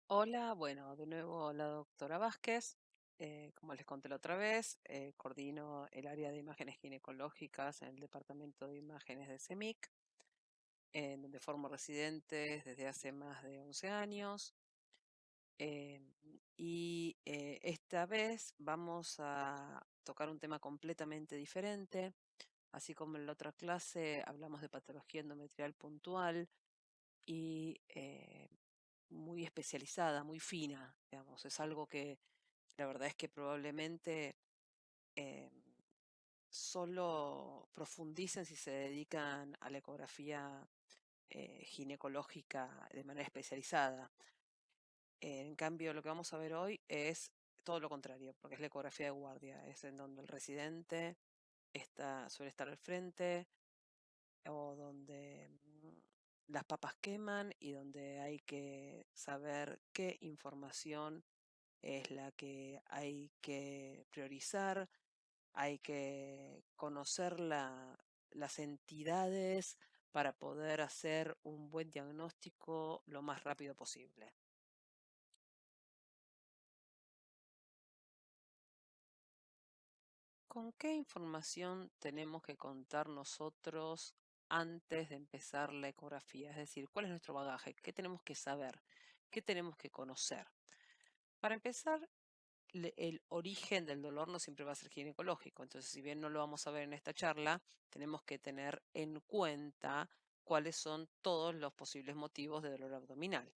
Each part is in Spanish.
Hola, bueno, de nuevo la doctora Vázquez. Como les conté la otra vez, coordino el área de imágenes ginecológicas en el Departamento de Imágenes de CEMIC, en donde formo residentes desde hace más de 11 años. Esta vez vamos a tocar un tema completamente diferente. Así como en la otra clase hablamos de patología endometrial puntual y muy especializada, muy fina, digamos. Es algo que la verdad es que probablemente eh, solo profundicen si se dedican a la ecografía ginecológica de manera especializada. En cambio, lo que vamos a ver hoy es todo lo contrario, porque es la ecografía de guardia, es en donde el residente suele estar al frente o donde las papas queman y donde hay que saber qué información es la que hay que priorizar. Hay que conocer las entidades para poder hacer un buen diagnóstico lo más rápido posible. ¿Con qué información tenemos que contar nosotros antes de empezar la ecografía? Es decir, ¿cuál es nuestro bagaje? ¿Qué tenemos que saber? ¿Qué tenemos que conocer? Para empezar, el origen del dolor no siempre va a ser ginecológico. Entonces, si bien no lo vamos a ver en esta charla, tenemos que tener en cuenta cuáles son todos los posibles motivos de dolor abdominal.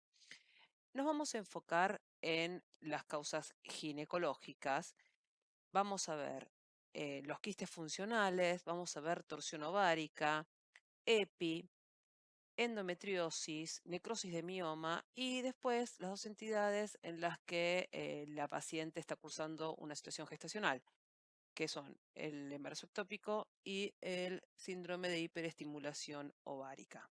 Nos vamos a enfocar en las causas ginecológicas. Vamos a ver los quistes funcionales, vamos a ver torsión ovárica, EPI, endometriosis, necrosis de mioma y después las dos entidades en las que la paciente está cursando una situación gestacional, que son el embarazo ectópico y el síndrome de hiperestimulación ovárica.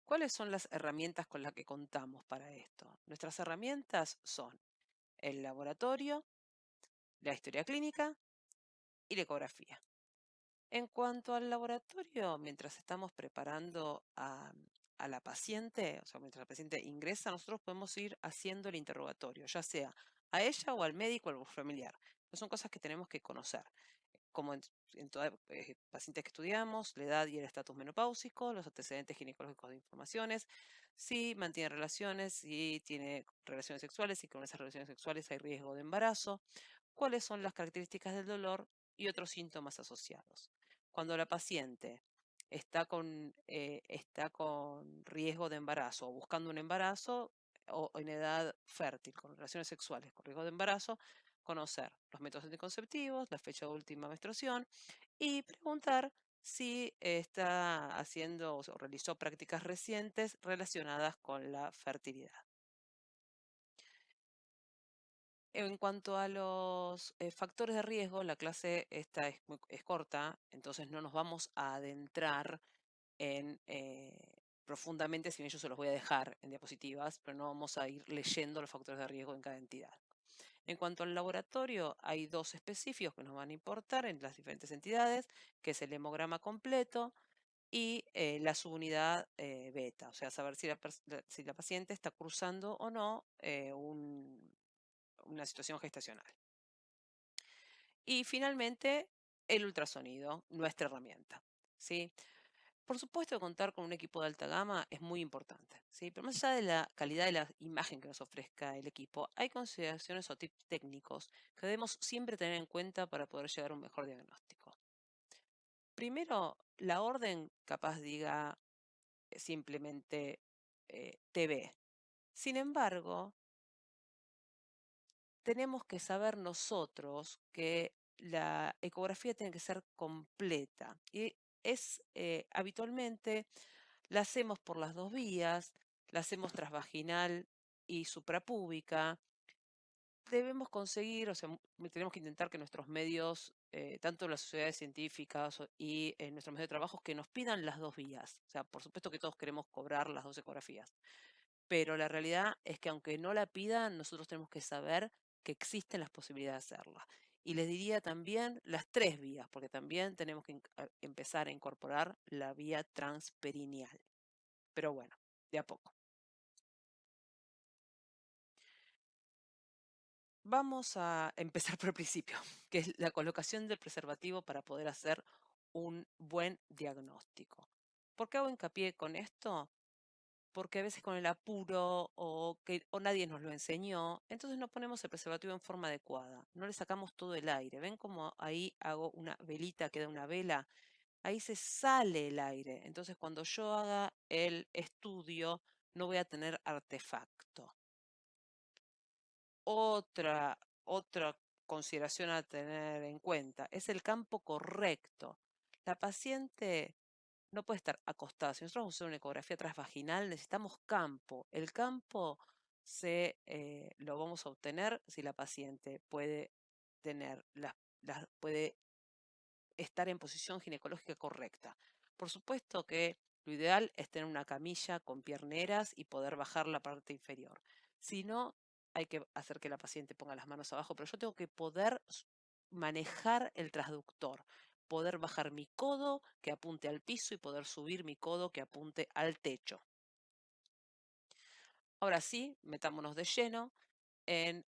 ¿Cuáles son las herramientas con las que contamos para esto? Nuestras herramientas son el laboratorio, la historia clínica y la ecografía. En cuanto al laboratorio, mientras estamos preparando a la paciente, o sea, mientras la paciente ingresa, nosotros podemos ir haciendo el interrogatorio, ya sea a ella o al médico o al familiar. Son cosas que tenemos que conocer, como en toda paciente que estudiamos, la edad y el estatus menopáusico, los antecedentes ginecológicos de informaciones, si mantiene relaciones, si tiene relaciones sexuales, si con esas relaciones sexuales hay riesgo de embarazo, cuáles son las características del dolor y otros síntomas asociados. Cuando la paciente está con riesgo de embarazo o buscando un embarazo o en edad fértil, con relaciones sexuales con riesgo de embarazo, conocer los métodos anticonceptivos, la fecha de última menstruación y preguntar si está haciendo o realizó prácticas recientes relacionadas con la fertilidad. En cuanto a los factores de riesgo, la clase esta es corta, entonces no nos vamos a adentrar en profundamente, si bien yo se los voy a dejar en diapositivas, pero no vamos a ir leyendo los factores de riesgo en cada entidad. En cuanto al laboratorio, hay dos específicos que nos van a importar en las diferentes entidades, que es el hemograma completo y la subunidad beta, o sea, saber si la paciente está cruzando o no una situación gestacional. Y finalmente, el ultrasonido, nuestra herramienta, ¿sí? Por supuesto, contar con un equipo de alta gama es muy importante, ¿sí? Pero más allá de la calidad de la imagen que nos ofrezca el equipo, hay consideraciones o tips técnicos que debemos siempre tener en cuenta para poder llegar a un mejor diagnóstico. Primero, la orden capaz diga simplemente TB. Sin embargo, tenemos que saber nosotros que la ecografía tiene que ser completa y habitualmente la hacemos por las dos vías, la hacemos transvaginal y suprapúbica. Debemos conseguir, o sea, tenemos que intentar que nuestros medios, tanto las sociedades científicas y nuestros medios de trabajo, que nos pidan las dos vías. O sea, por supuesto que todos queremos cobrar las dos ecografías, pero la realidad es que aunque no la pidan, nosotros tenemos que saber que existen las posibilidades de hacerla. Y les diría también las tres vías, porque también tenemos que empezar a incorporar la vía transperineal. Pero bueno, de a poco. Vamos a empezar por el principio, que es la colocación del preservativo para poder hacer un buen diagnóstico. ¿Por qué hago hincapié con esto? Porque a veces con el apuro o nadie nos lo enseñó, entonces no ponemos el preservativo en forma adecuada, no le sacamos todo el aire. ¿Ven cómo ahí hago una velita, queda una vela? Ahí se sale el aire. Entonces cuando yo haga el estudio no voy a tener artefacto. Otra consideración a tener en cuenta es el campo correcto. La paciente no puede estar acostada. Si nosotros vamos a hacer una ecografía transvaginal, necesitamos campo. El campo lo vamos a obtener si la paciente puede tener puede estar en posición ginecológica correcta. Por supuesto que lo ideal es tener una camilla con pierneras y poder bajar la parte inferior. Si no, hay que hacer que la paciente ponga las manos abajo, pero yo tengo que poder manejar el transductor, poder bajar mi codo que apunte al piso y poder subir mi codo que apunte al techo. Ahora sí, metámonos de lleno en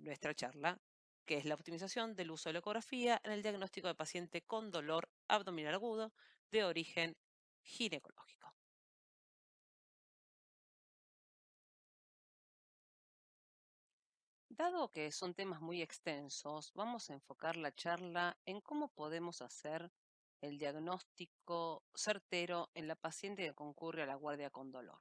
nuestra charla, que es la optimización del uso de la ecografía en el diagnóstico de paciente con dolor abdominal agudo de origen ginecológico. Dado que son temas muy extensos, vamos a enfocar la charla en cómo podemos hacer el diagnóstico certero en la paciente que concurre a la guardia con dolor.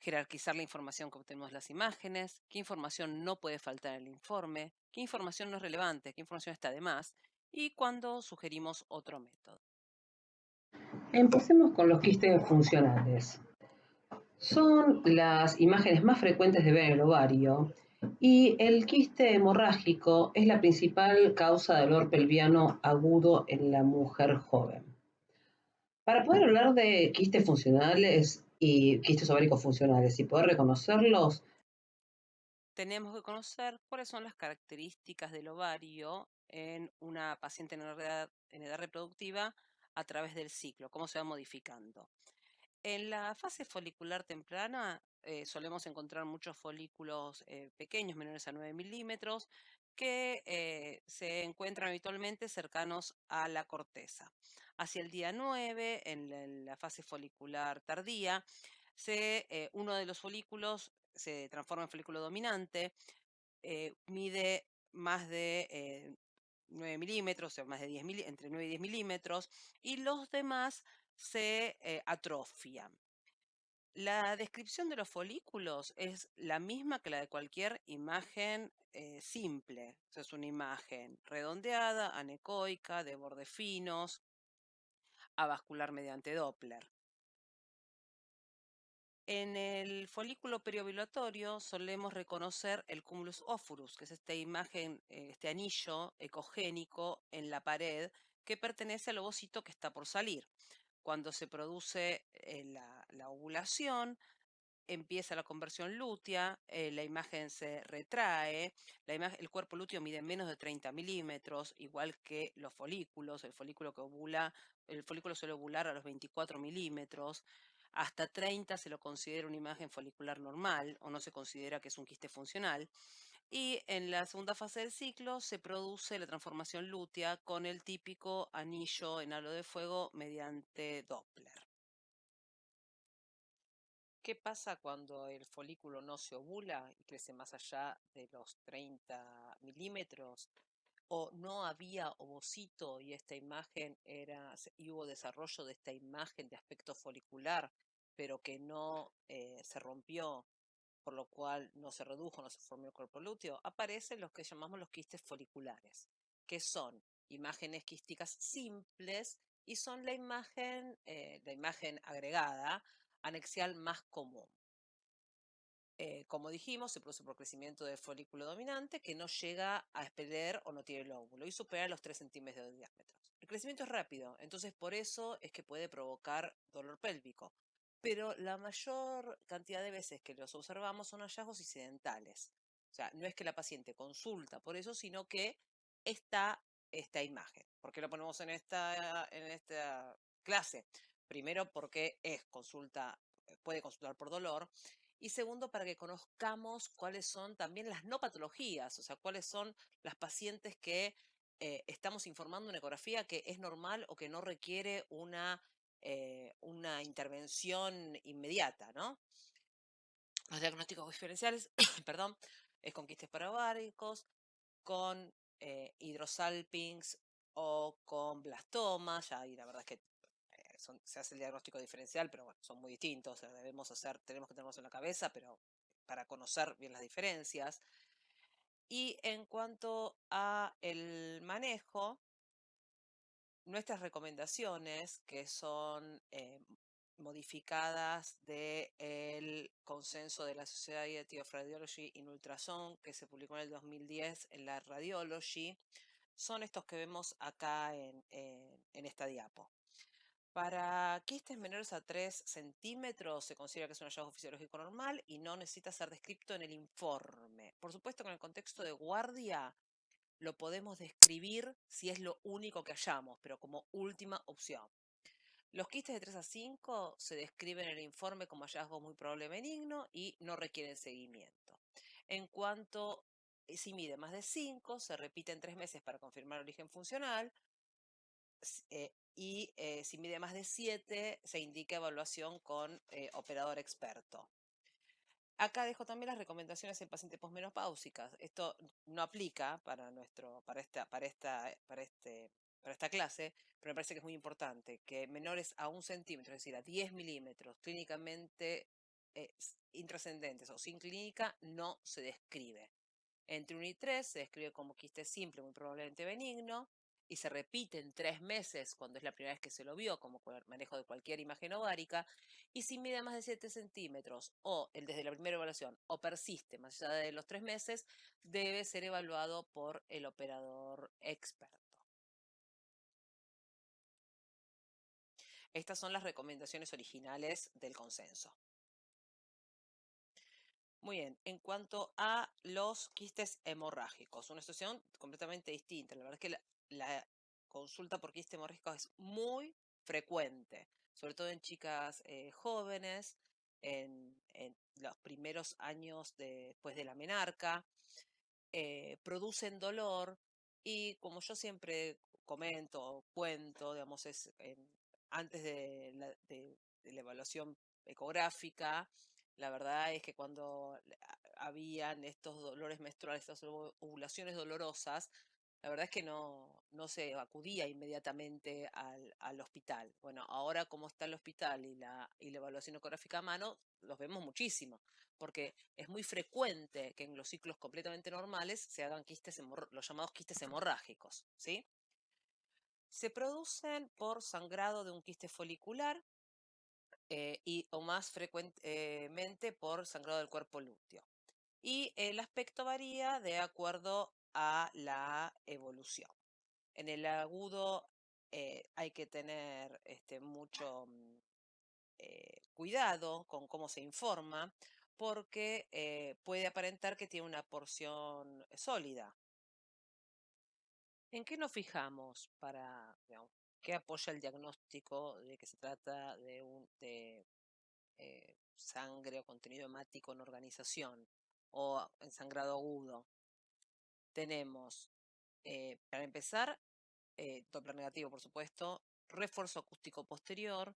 Jerarquizar la información que obtenemos de las imágenes, qué información no puede faltar en el informe, qué información no es relevante, qué información está de más y cuándo sugerimos otro método. Empecemos con los quistes funcionales. Son las imágenes más frecuentes de ver en el ovario y el quiste hemorrágico es la principal causa de dolor pelviano agudo en la mujer joven. Para poder hablar de quistes funcionales y quistes ováricos funcionales y poder reconocerlos, Tenemos que conocer cuáles son las características del ovario en una paciente en edad reproductiva a través del ciclo, cómo se va modificando. En la fase folicular temprana solemos encontrar muchos folículos pequeños, menores a 9 milímetros, que se encuentran habitualmente cercanos a la corteza. Hacia el día 9, en la fase folicular tardía, uno de los folículos se transforma en folículo dominante, mide más de 9 milímetros, o sea, más de entre 9 y 10 milímetros, y los demás se atrofian. La descripción de los folículos es la misma que la de cualquier imagen simple. O sea, es una imagen redondeada, anecoica, de bordes finos, avascular mediante Doppler. En el folículo periovulatorio solemos reconocer el cumulus ophorus, que es esta imagen, este anillo ecogénico en la pared que pertenece al ovocito que está por salir. Cuando se produce la ovulación, empieza la conversión lútea, la imagen se retrae, el cuerpo lúteo mide menos de 30 milímetros, igual que los folículos, el folículo que ovula, el folículo suele ovular a los 24 milímetros, hasta 30 se lo considera una imagen folicular normal o no se considera que es un quiste funcional. Y en la segunda fase del ciclo se produce la transformación lútea con el típico anillo en halo de fuego mediante Doppler. ¿Qué pasa cuando el folículo no se ovula y crece más allá de los 30 milímetros? ¿O no había ovocito y esta imagen y hubo desarrollo de esta imagen de aspecto folicular, pero que no se rompió, por lo cual no se redujo, no se formó el cuerpo lúteo? Aparecen los que llamamos los quistes foliculares, que son imágenes quísticas simples y son la imagen agregada anexial más común. Como dijimos, se produce por crecimiento del folículo dominante que no llega a expeler o no tiene el óvulo y supera los 3 centímetros de diámetro. El crecimiento es rápido, entonces por eso es que puede provocar dolor pélvico. Pero la mayor cantidad de veces que los observamos son hallazgos incidentales. O sea, no es que la paciente consulta por eso, sino que está esta imagen. ¿Por qué lo ponemos en esta clase? Primero porque puede consultar por dolor Y segundo, para que conozcamos cuáles son también las no patologías, o sea, cuáles son las pacientes que estamos informando una ecografía que es normal o que no requiere una intervención inmediata, ¿no? Los diagnósticos diferenciales, perdón, es con quistes parováricos, con hidrosalpinx o con blastomas, ya, y la verdad es que se hace el diagnóstico diferencial, pero bueno, son muy distintos, o sea, tenemos que tenerlos en la cabeza, pero para conocer bien las diferencias. Y en cuanto a el manejo, nuestras recomendaciones, que son modificadas del consenso de la Society of Radiology in Ultrasound, que se publicó en el 2010 en la Radiology, son estos que vemos acá en esta diapo. Para quistes menores a 3 centímetros se considera que es un hallazgo fisiológico normal y no necesita ser descrito en el informe. Por supuesto que en el contexto de guardia lo podemos describir si es lo único que hallamos, pero como última opción. Los quistes de 3 a 5 se describen en el informe como hallazgo muy probable benigno y no requieren seguimiento. En cuanto si mide más de 5, se repite en 3 meses para confirmar origen funcional y si mide más de 7, se indica evaluación con operador experto. Acá dejo también las recomendaciones en pacientes posmenopáusicas. Esto no aplica para esta clase, pero me parece que es muy importante que menores a 1 centímetro, es decir, a 10 milímetros, clínicamente intrascendentes o sin clínica, no se describe. Entre 1 y 3 se describe como quiste simple, muy probablemente benigno, y se repite en 3 meses cuando es la primera vez que se lo vio, como con el manejo de cualquier imagen ovárica, y si mide más de 7 centímetros o desde la primera evaluación o persiste más allá de los 3 meses, debe ser evaluado por el operador experto. Estas son las recomendaciones originales del consenso. Muy bien, en cuanto a los quistes hemorrágicos, una situación completamente distinta. La verdad es que la consulta por quiste hemorrágico es muy frecuente, sobre todo en chicas jóvenes, en los primeros años después de la menarca, producen dolor y como yo siempre comento, cuento, digamos, antes de la evaluación ecográfica, la verdad es que cuando habían estos dolores menstruales, estas ovulaciones dolorosas, la verdad es que no se acudía inmediatamente al hospital. Bueno, ahora como está el hospital y la evaluación ecográfica a mano, los vemos muchísimo, porque es muy frecuente que en los ciclos completamente normales se hagan los llamados quistes hemorrágicos, ¿sí? Se producen por sangrado de un quiste folicular o más frecuentemente por sangrado del cuerpo lúteo. Y el aspecto varía de acuerdo a la evolución. En el agudo hay que tener mucho cuidado con cómo se informa, porque puede aparentar que tiene una porción sólida. ¿En qué nos fijamos digamos, qué apoya el diagnóstico de que se trata de sangre o contenido hemático en organización o en sangrado agudo? Tenemos, para empezar, Doppler negativo, por supuesto, refuerzo acústico posterior,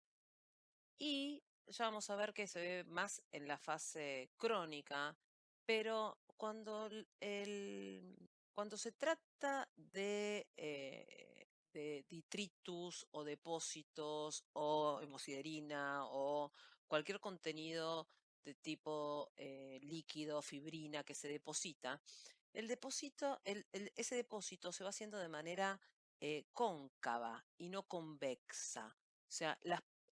y ya vamos a ver que se ve más en la fase crónica, pero cuando se trata de detritus o depósitos o hemosiderina o cualquier contenido de tipo líquido, fibrina que se deposita, ese depósito se va haciendo de manera cóncava y no convexa. O sea,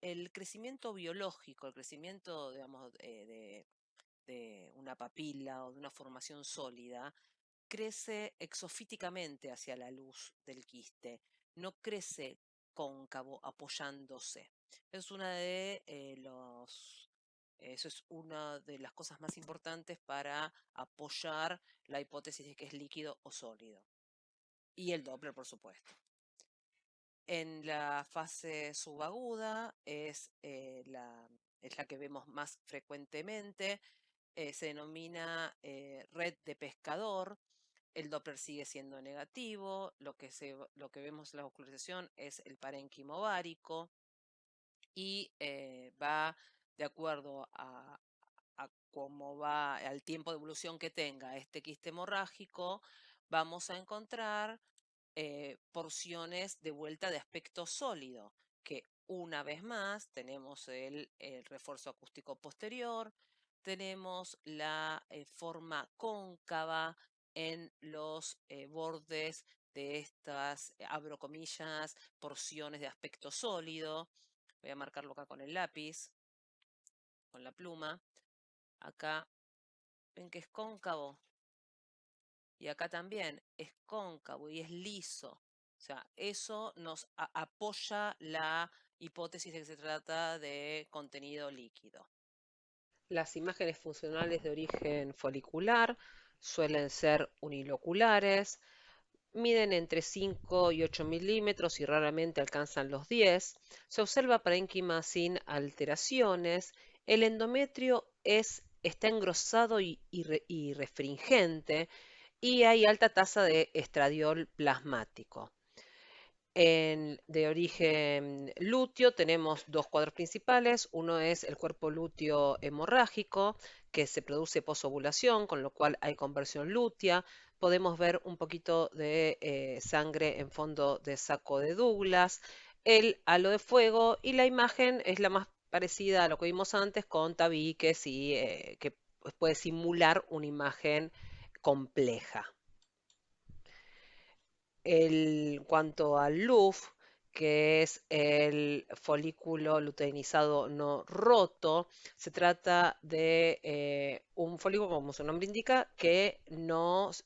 el crecimiento biológico, el crecimiento, digamos, de una papila o de una formación sólida, crece exofíticamente hacia la luz del quiste, no crece cóncavo apoyándose. Es una de eso es una de las cosas más importantes para apoyar la hipótesis de que es líquido o sólido. Y el Doppler, por supuesto. En la fase subaguda es es la que vemos más frecuentemente. Se denomina red de pescador. El Doppler sigue siendo negativo. Lo que vemos en la vascularización es el parénquima ovárico y va de acuerdo a cómo va, al tiempo de evolución que tenga este quiste hemorrágico, vamos a encontrar porciones de vuelta de aspecto sólido, que una vez más tenemos el refuerzo acústico posterior, tenemos la forma cóncava en los bordes de estas, abro comillas, porciones de aspecto sólido. Voy a marcarlo acá con el lápiz, con la pluma. Acá ven que es cóncavo y acá también es cóncavo y es liso. O sea, eso nos apoya la hipótesis de que se trata de contenido líquido. Las imágenes funcionales de origen folicular suelen ser uniloculares, miden entre 5 y 8 milímetros y raramente alcanzan los 10. Se observa parénquima sin alteraciones. El endometrio está engrosado y refringente y hay alta tasa de estradiol plasmático. De origen lúteo tenemos dos cuadros principales. Uno es el cuerpo lúteo hemorrágico, que se produce posovulación, con lo cual hay conversión lútea. Podemos ver un poquito de sangre en fondo de saco de Douglas, el halo de fuego, y la imagen es la más parecida a lo que vimos antes, con tabiques y que puede simular una imagen compleja. En cuanto al LUF, que es el folículo luteinizado no roto, se trata de un folículo, como su nombre indica, en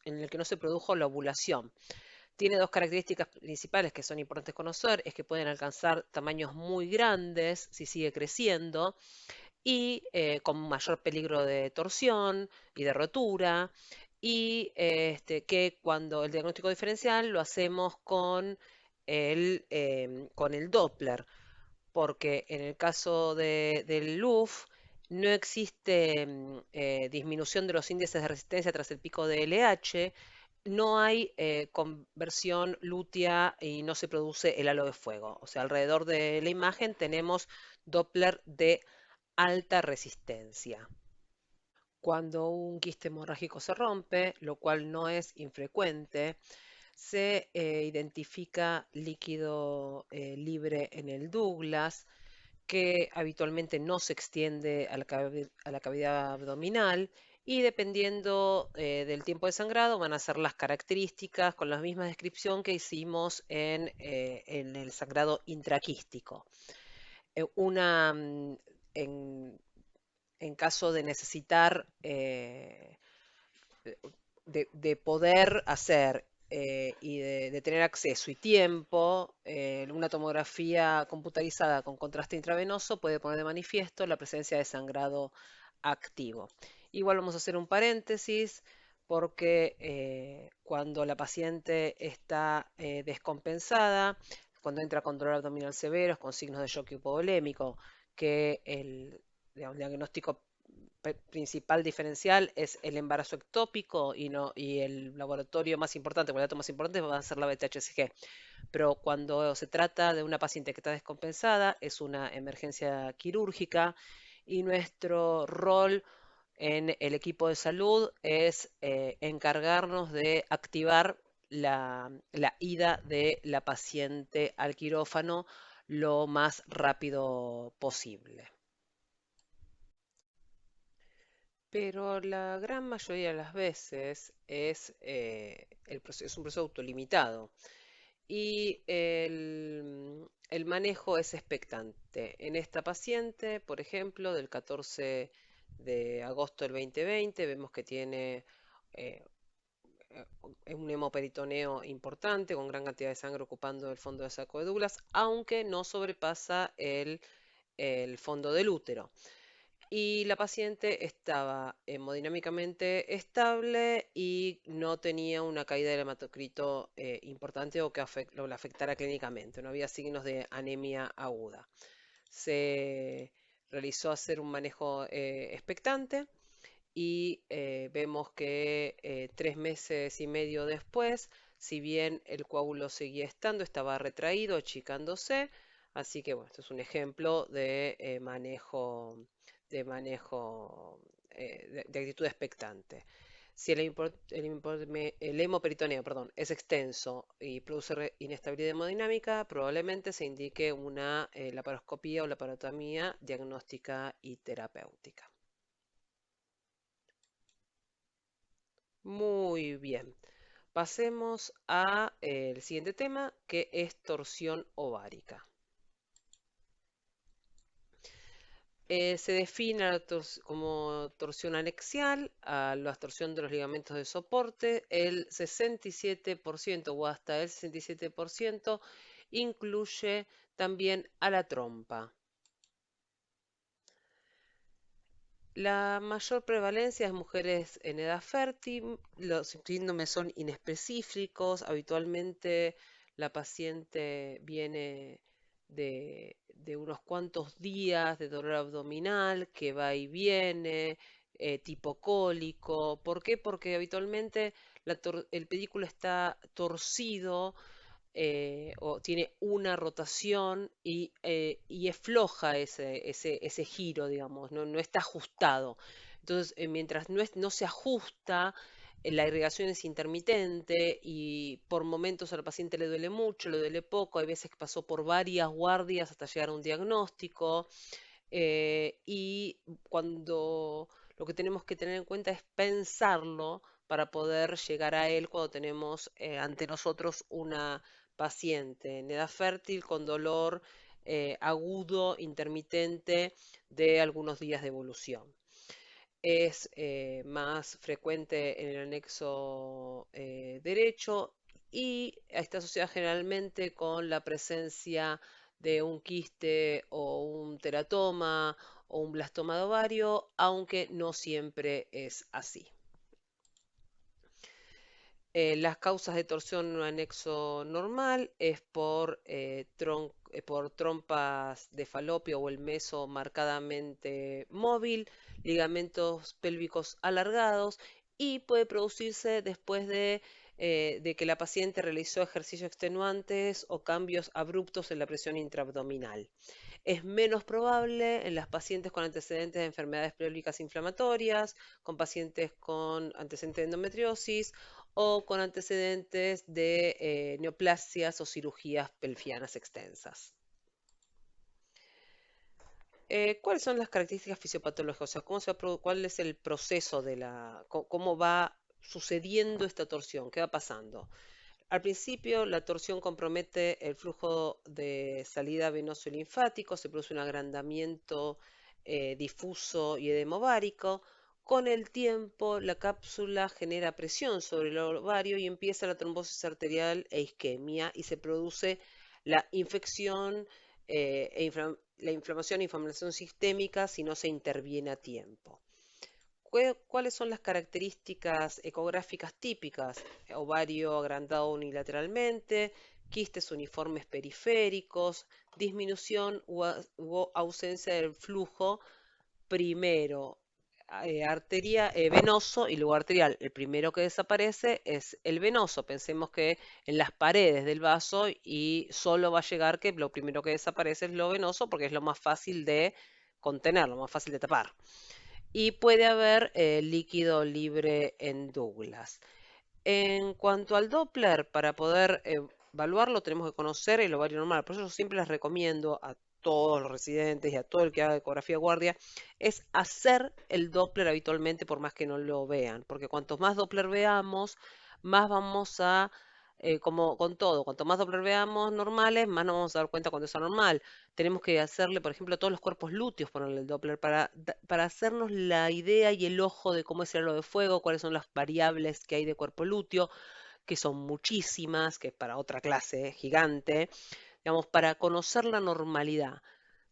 el que no se produjo la ovulación. Tiene dos características principales que son importantes conocer, es que pueden alcanzar tamaños muy grandes si sigue creciendo y con mayor peligro de torsión y de rotura, y que cuando el diagnóstico diferencial lo hacemos con el Doppler, porque en el caso del LUF no existe disminución de los índices de resistencia tras el pico de LH, no hay conversión lútea y no se produce el halo de fuego. O sea, alrededor de la imagen tenemos Doppler de alta resistencia. Cuando un quiste hemorrágico se rompe, lo cual no es infrecuente, se identifica líquido libre en el Douglas, que habitualmente no se extiende a la cavidad abdominal y dependiendo del tiempo de sangrado van a ser las características con la misma descripción que hicimos en el sangrado intraquístico. Una, en, en caso de necesitar de poder hacer y de tener acceso y tiempo, una tomografía computarizada con contraste intravenoso puede poner de manifiesto la presencia de sangrado activo. Igual vamos a hacer un paréntesis porque cuando la paciente está descompensada, cuando entra con dolor abdominal severo, con signos de shock hipovolémico, que digamos, diagnóstico principal diferencial es el embarazo ectópico y el laboratorio más importante, el dato más importante va a ser la BTHCG. Pero cuando se trata de una paciente que está descompensada, es una emergencia quirúrgica y nuestro rol en el equipo de salud es encargarnos de activar la ida de la paciente al quirófano lo más rápido posible. Pero la gran mayoría de las veces es un proceso autolimitado y el manejo es expectante. En esta paciente, por ejemplo, del 14 de agosto del 2020, vemos que tiene eh, un hemoperitoneo importante con gran cantidad de sangre ocupando el fondo de saco de Douglas, aunque no sobrepasa el fondo del útero y la paciente estaba hemodinámicamente estable y no tenía una caída del hematocrito importante o que la afectara clínicamente. No había signos de anemia aguda. Se realizó hacer un manejo expectante y vemos que 3 meses y medio después, si bien el coágulo seguía estando, estaba retraído, achicándose. Así que bueno, esto es un ejemplo de actitud expectante. Si el hemoperitoneo, perdón, es extenso y produce inestabilidad hemodinámica, probablemente se indique una laparoscopía o laparotomía diagnóstica y terapéutica. Muy bien. Pasemos a el siguiente tema, que es torsión ovárica. Se define como torsión anexial a la torsión de los ligamentos de soporte. El 67% o hasta el 67% incluye también a la trompa. La mayor prevalencia es mujeres en edad fértil. Los síndromes son inespecíficos. Habitualmente la paciente viene de unos cuantos días de dolor abdominal que va y viene, tipo cólico. ¿Por qué? Porque habitualmente el pedículo está torcido, o tiene una rotación y es floja ese giro, digamos, no está ajustado. Entonces, mientras no se ajusta, la irrigación es intermitente y por momentos al paciente le duele mucho, le duele poco, hay veces que pasó por varias guardias hasta llegar a un diagnóstico. Y cuando lo que tenemos que tener en cuenta es pensarlo para poder llegar a él cuando tenemos ante nosotros una paciente en edad fértil con dolor agudo, intermitente de algunos días de evolución. Es más frecuente en el anexo derecho y está asociada generalmente con la presencia de un quiste o un teratoma o un blastoma de ovario, aunque no siempre es así. Las causas de torsión en un anexo normal es por trompas de falopio o el meso marcadamente móvil, ligamentos pélvicos alargados y puede producirse después de que la paciente realizó ejercicios extenuantes o cambios abruptos en la presión intraabdominal. Es menos probable en las pacientes con antecedentes de enfermedades pélvicas inflamatorias, con pacientes con antecedentes de endometriosis o con antecedentes de neoplasias o cirugías pelvianas extensas. ¿Cuáles son las características fisiopatológicas? O sea, ¿cuál es el proceso cómo va sucediendo esta torsión? ¿Qué va pasando? Al principio, la torsión compromete el flujo de salida venoso y linfático, se produce un agrandamiento difuso y edema ovárico. Con el tiempo, la cápsula genera presión sobre el ovario y empieza la trombosis arterial e isquemia y se produce la infección, la inflamación e inflamación sistémica si no se interviene a tiempo. ¿Cuáles son las características ecográficas típicas? Ovario agrandado unilateralmente, quistes uniformes periféricos, disminución u ausencia del flujo, primero venoso y luego arterial. El primero que desaparece es el venoso. Pensemos que en las paredes del vaso y solo va a llegar que lo primero que desaparece es lo venoso porque es lo más fácil de contener, lo más fácil de tapar. Y puede haber líquido libre en Douglas. En cuanto al Doppler, para poder evaluarlo tenemos que conocer el ovario normal. Por eso yo siempre les recomiendo a todos los residentes y a todo el que haga ecografía de guardia, es hacer el Doppler habitualmente por más que no lo vean. Porque cuanto más Doppler veamos, más vamos a, como con todo, cuanto más Doppler veamos normales, más nos vamos a dar cuenta cuando es anormal. Tenemos que hacerle, por ejemplo, a todos los cuerpos lúteos ponerle el Doppler para hacernos la idea y el ojo de cómo es el halo de fuego, cuáles son las variables que hay de cuerpo lúteo, que son muchísimas, que es para otra clase gigante, digamos, para conocer la normalidad.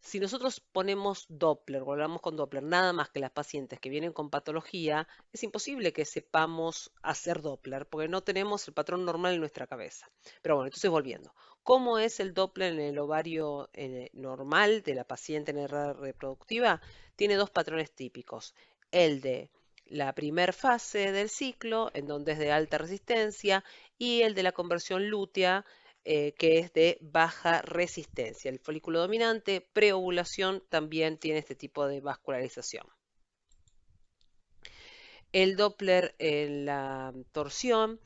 Si nosotros ponemos Doppler, volvamos con Doppler, nada más que las pacientes que vienen con patología, es imposible que sepamos hacer Doppler, porque no tenemos el patrón normal en nuestra cabeza. Pero bueno, entonces volviendo. ¿Cómo es el Doppler en el ovario normal de la paciente en edad reproductiva? Tiene dos patrones típicos. El de la primer fase del ciclo, en donde es de alta resistencia, y el de la conversión lútea, que es de baja resistencia. El folículo dominante, preovulación, también tiene este tipo de vascularización. El Doppler en la torsión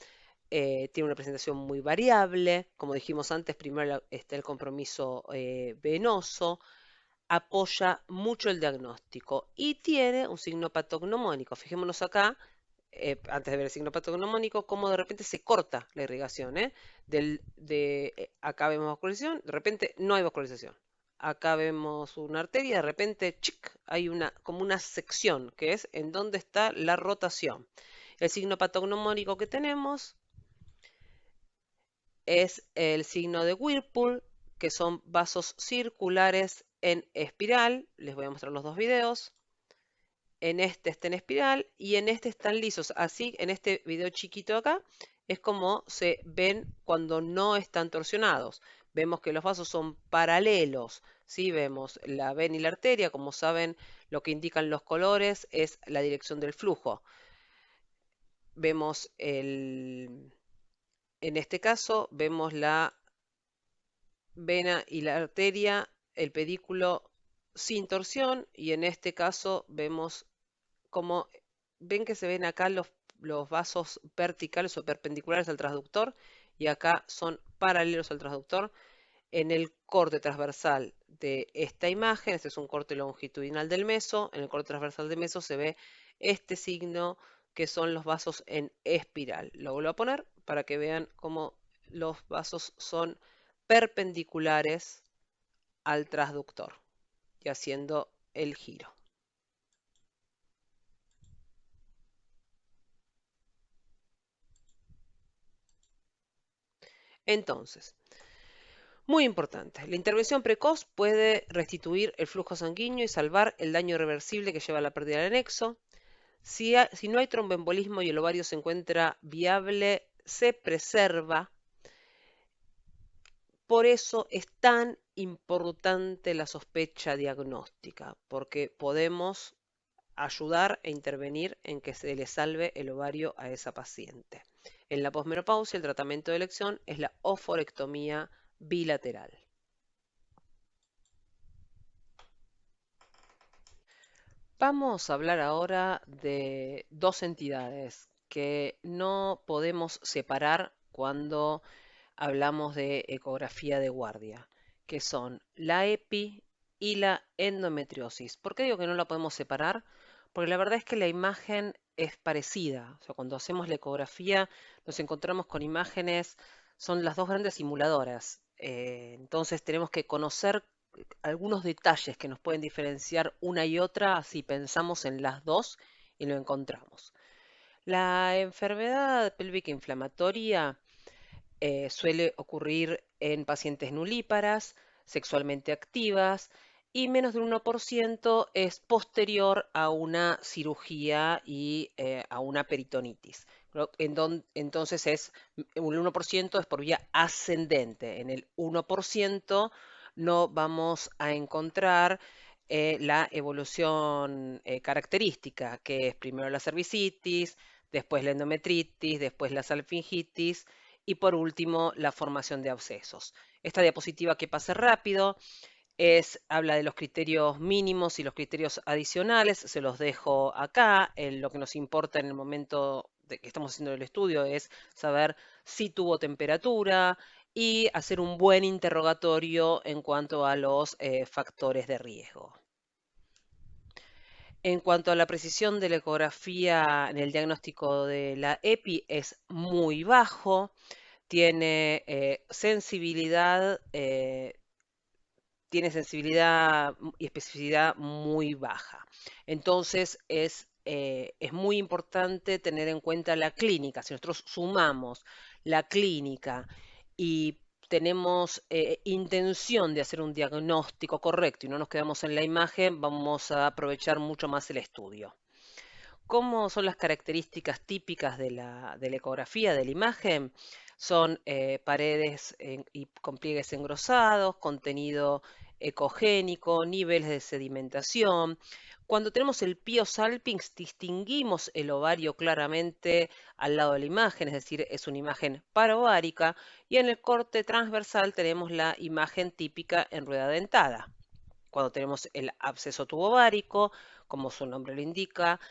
tiene una presentación muy variable. Como dijimos antes, primero está el compromiso venoso, apoya mucho el diagnóstico y tiene un signo patognomónico. Fijémonos acá, antes de ver el signo patognomónico, cómo de repente se corta la irrigación. Acá vemos vascularización, de repente no hay vascularización. Acá vemos una arteria, de repente ¡chic! Hay como una sección, que es en donde está la rotación. El signo patognomónico que tenemos es el signo de Whirlpool, que son vasos circulares en espiral. Les voy a mostrar los dos videos. En este está en espiral y en este están lisos. Así, en este video chiquito acá, es como se ven cuando no están torsionados. Vemos que los vasos son paralelos. ¿Sí? Vemos la vena y la arteria. Como saben, lo que indican los colores es la dirección del flujo. Vemos en este caso, vemos la vena y la arteria, el pedículo sin torsión, y en este caso vemos como, ven que se ven acá los vasos verticales o perpendiculares al transductor, y acá son paralelos al transductor. En el corte transversal de esta imagen, este es un corte longitudinal del meso, en el corte transversal del meso se ve este signo que son los vasos en espiral. Lo vuelvo a poner para que vean cómo los vasos son perpendiculares al transductor y haciendo el giro. Entonces, muy importante, la intervención precoz puede restituir el flujo sanguíneo y salvar el daño irreversible que lleva a la pérdida del anexo. Si no hay tromboembolismo y el ovario se encuentra viable, se preserva. Por eso es tan importante la sospecha diagnóstica, porque podemos ayudar e intervenir en que se le salve el ovario a esa paciente. En la posmenopausia, el tratamiento de elección es la oforectomía bilateral. Vamos a hablar ahora de dos entidades que no podemos separar cuando hablamos de ecografía de guardia, que son la EPI y la endometriosis. ¿Por qué digo que no la podemos separar? Porque la verdad es que la imagen es parecida. O sea, cuando hacemos la ecografía nos encontramos con imágenes, son las dos grandes simuladoras. Entonces tenemos que conocer algunos detalles que nos pueden diferenciar una y otra si pensamos en las dos y lo encontramos. La enfermedad pélvica inflamatoria suele ocurrir en pacientes nulíparas, sexualmente activas, y menos del 1% es posterior a una cirugía y a una peritonitis. Entonces un 1% es por vía ascendente. En el 1% no vamos a encontrar la evolución característica, que es primero la cervicitis, después la endometritis, después la salpingitis, y por último, la formación de abscesos. Esta diapositiva, que pase rápido, habla de los criterios mínimos y los criterios adicionales. Se los dejo acá. Lo que nos importa en el momento de que estamos haciendo el estudio es saber si tuvo temperatura y hacer un buen interrogatorio en cuanto a los factores de riesgo. En cuanto a la precisión de la ecografía en el diagnóstico de la EPI, es muy bajo. Tiene sensibilidad y especificidad muy baja. Entonces es muy importante tener en cuenta la clínica. Si nosotros sumamos la clínica y tenemos intención de hacer un diagnóstico correcto y no nos quedamos en la imagen, vamos a aprovechar mucho más el estudio. ¿Cómo son las características típicas de la ecografía, de la imagen? Son paredes y con pliegues engrosados, contenido ecogénico, niveles de sedimentación. Cuando tenemos el Pio salpinx, distinguimos el ovario claramente al lado de la imagen, es decir, es una imagen parovárica, y en el corte transversal tenemos la imagen típica en rueda dentada. Cuando tenemos el absceso tubovárico, como su nombre lo indica,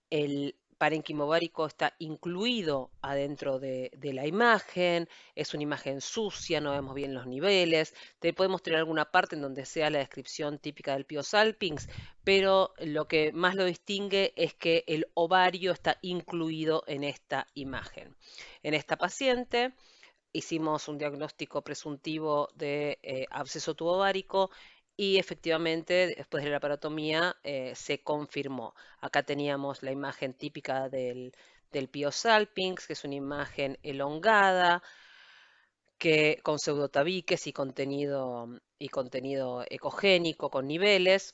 el parénquima ovárico está incluido adentro de la imagen, es una imagen sucia, no vemos bien los niveles. Podemos tener alguna parte en donde sea la descripción típica del Pio salpinx, pero lo que más lo distingue es que el ovario está incluido en esta imagen. En esta paciente hicimos un diagnóstico presuntivo de absceso tubovárico y efectivamente después de la laparotomía se confirmó. Acá teníamos la imagen típica del Pio salpinx, que es una imagen elongada, con pseudotabiques y contenido ecogénico con niveles,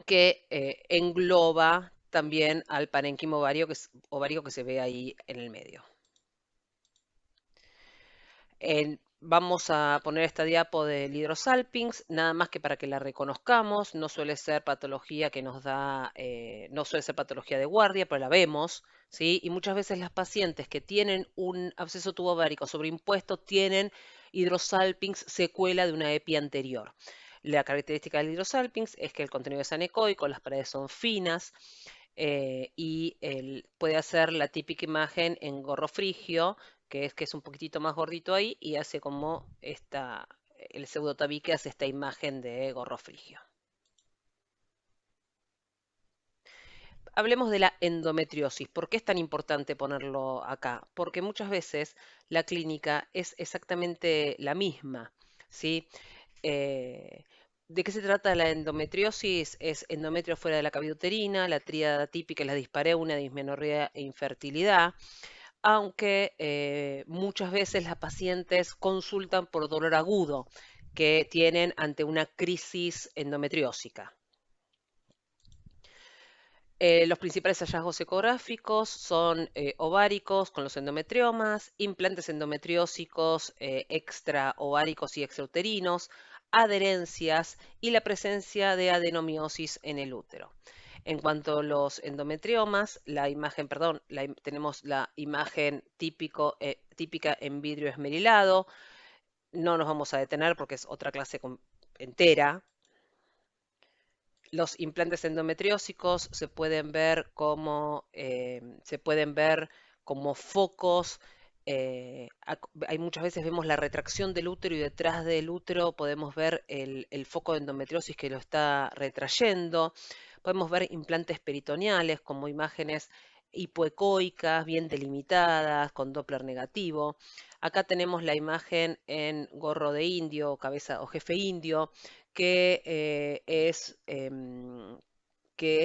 que engloba también al parénquima ovario que se ve ahí en el medio. Vamos a poner esta diapo del hidrosalpinx, nada más que para que la reconozcamos. No suele ser patología que nos da, no suele ser patología de guardia, pero la vemos, ¿sí? Y muchas veces las pacientes que tienen un absceso tubovárico sobreimpuesto tienen hidrosalpinx secuela de una EPI anterior. La característica del hidrosalpinx es que el contenido es anecoico, las paredes son finas y puede hacer la típica imagen en gorro frigio, que es un poquitito más gordito ahí y hace como el pseudotabique hace esta imagen de gorro frigio. Hablemos de la endometriosis. ¿Por qué es tan importante ponerlo acá? Porque muchas veces la clínica es exactamente la misma, ¿sí? ¿De qué se trata la endometriosis? Es endometrio fuera de la cavidad uterina, la tríada típica es la dispareunia, dismenorrea e infertilidad, aunque muchas veces las pacientes consultan por dolor agudo que tienen ante una crisis endometriósica. Los principales hallazgos ecográficos son ováricos con los endometriomas, implantes endometriósicos extraováricos y extrauterinos, adherencias y la presencia de adenomiosis en el útero. En cuanto a los endometriomas, tenemos la imagen típica en vidrio esmerilado. No nos vamos a detener porque es otra clase entera. Los implantes endometriósicos se pueden ver como focos. Hay muchas veces vemos la retracción del útero y detrás del útero podemos ver el foco de endometriosis que lo está retrayendo. Podemos ver implantes peritoneales como imágenes hipoecoicas, bien delimitadas, con Doppler negativo. Acá tenemos la imagen en gorro de indio, cabeza o jefe indio, que es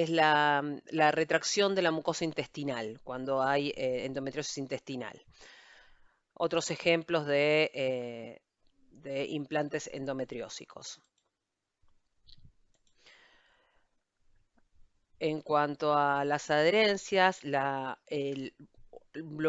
la retracción de la mucosa intestinal cuando hay endometriosis intestinal. Otros ejemplos de implantes endometriósicos. En cuanto a las adherencias, lo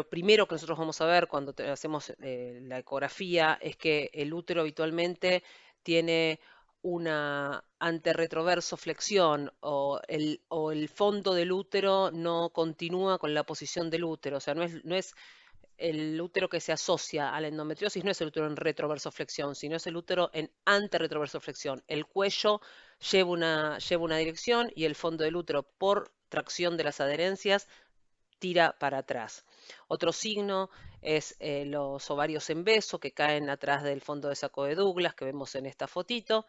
primero que nosotros vamos a ver cuando hacemos la ecografía es que el útero habitualmente tiene una anterretroverso flexión o el fondo del útero no continúa con la posición del útero, o sea, no es el útero que se asocia a la endometriosis, no es el útero en retroversoflexión, sino es el útero en anterretroversoflexión. El cuello lleva una dirección y el fondo del útero, por tracción de las adherencias, tira para atrás. Otro signo es los ovarios en beso que caen atrás del fondo de saco de Douglas que vemos en esta fotito.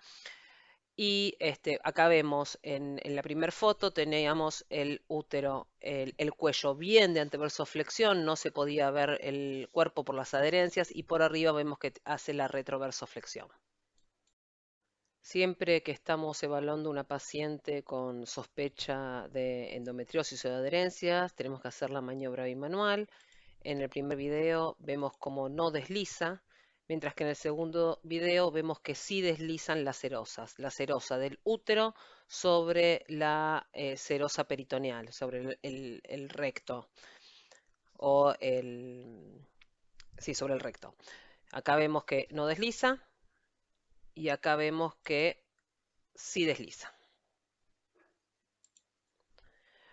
Y acá vemos en la primera foto teníamos el útero, el cuello bien de anteversoflexión, no se podía ver el cuerpo por las adherencias y por arriba vemos que hace la retroversoflexión. Siempre que estamos evaluando una paciente con sospecha de endometriosis o de adherencias, tenemos que hacer la maniobra bimanual. En el primer video vemos cómo no desliza, mientras que en el segundo video vemos que sí deslizan las serosas, la serosa del útero sobre la serosa peritoneal, sobre el recto o sí, sobre el recto. Acá vemos que no desliza y acá vemos que sí desliza.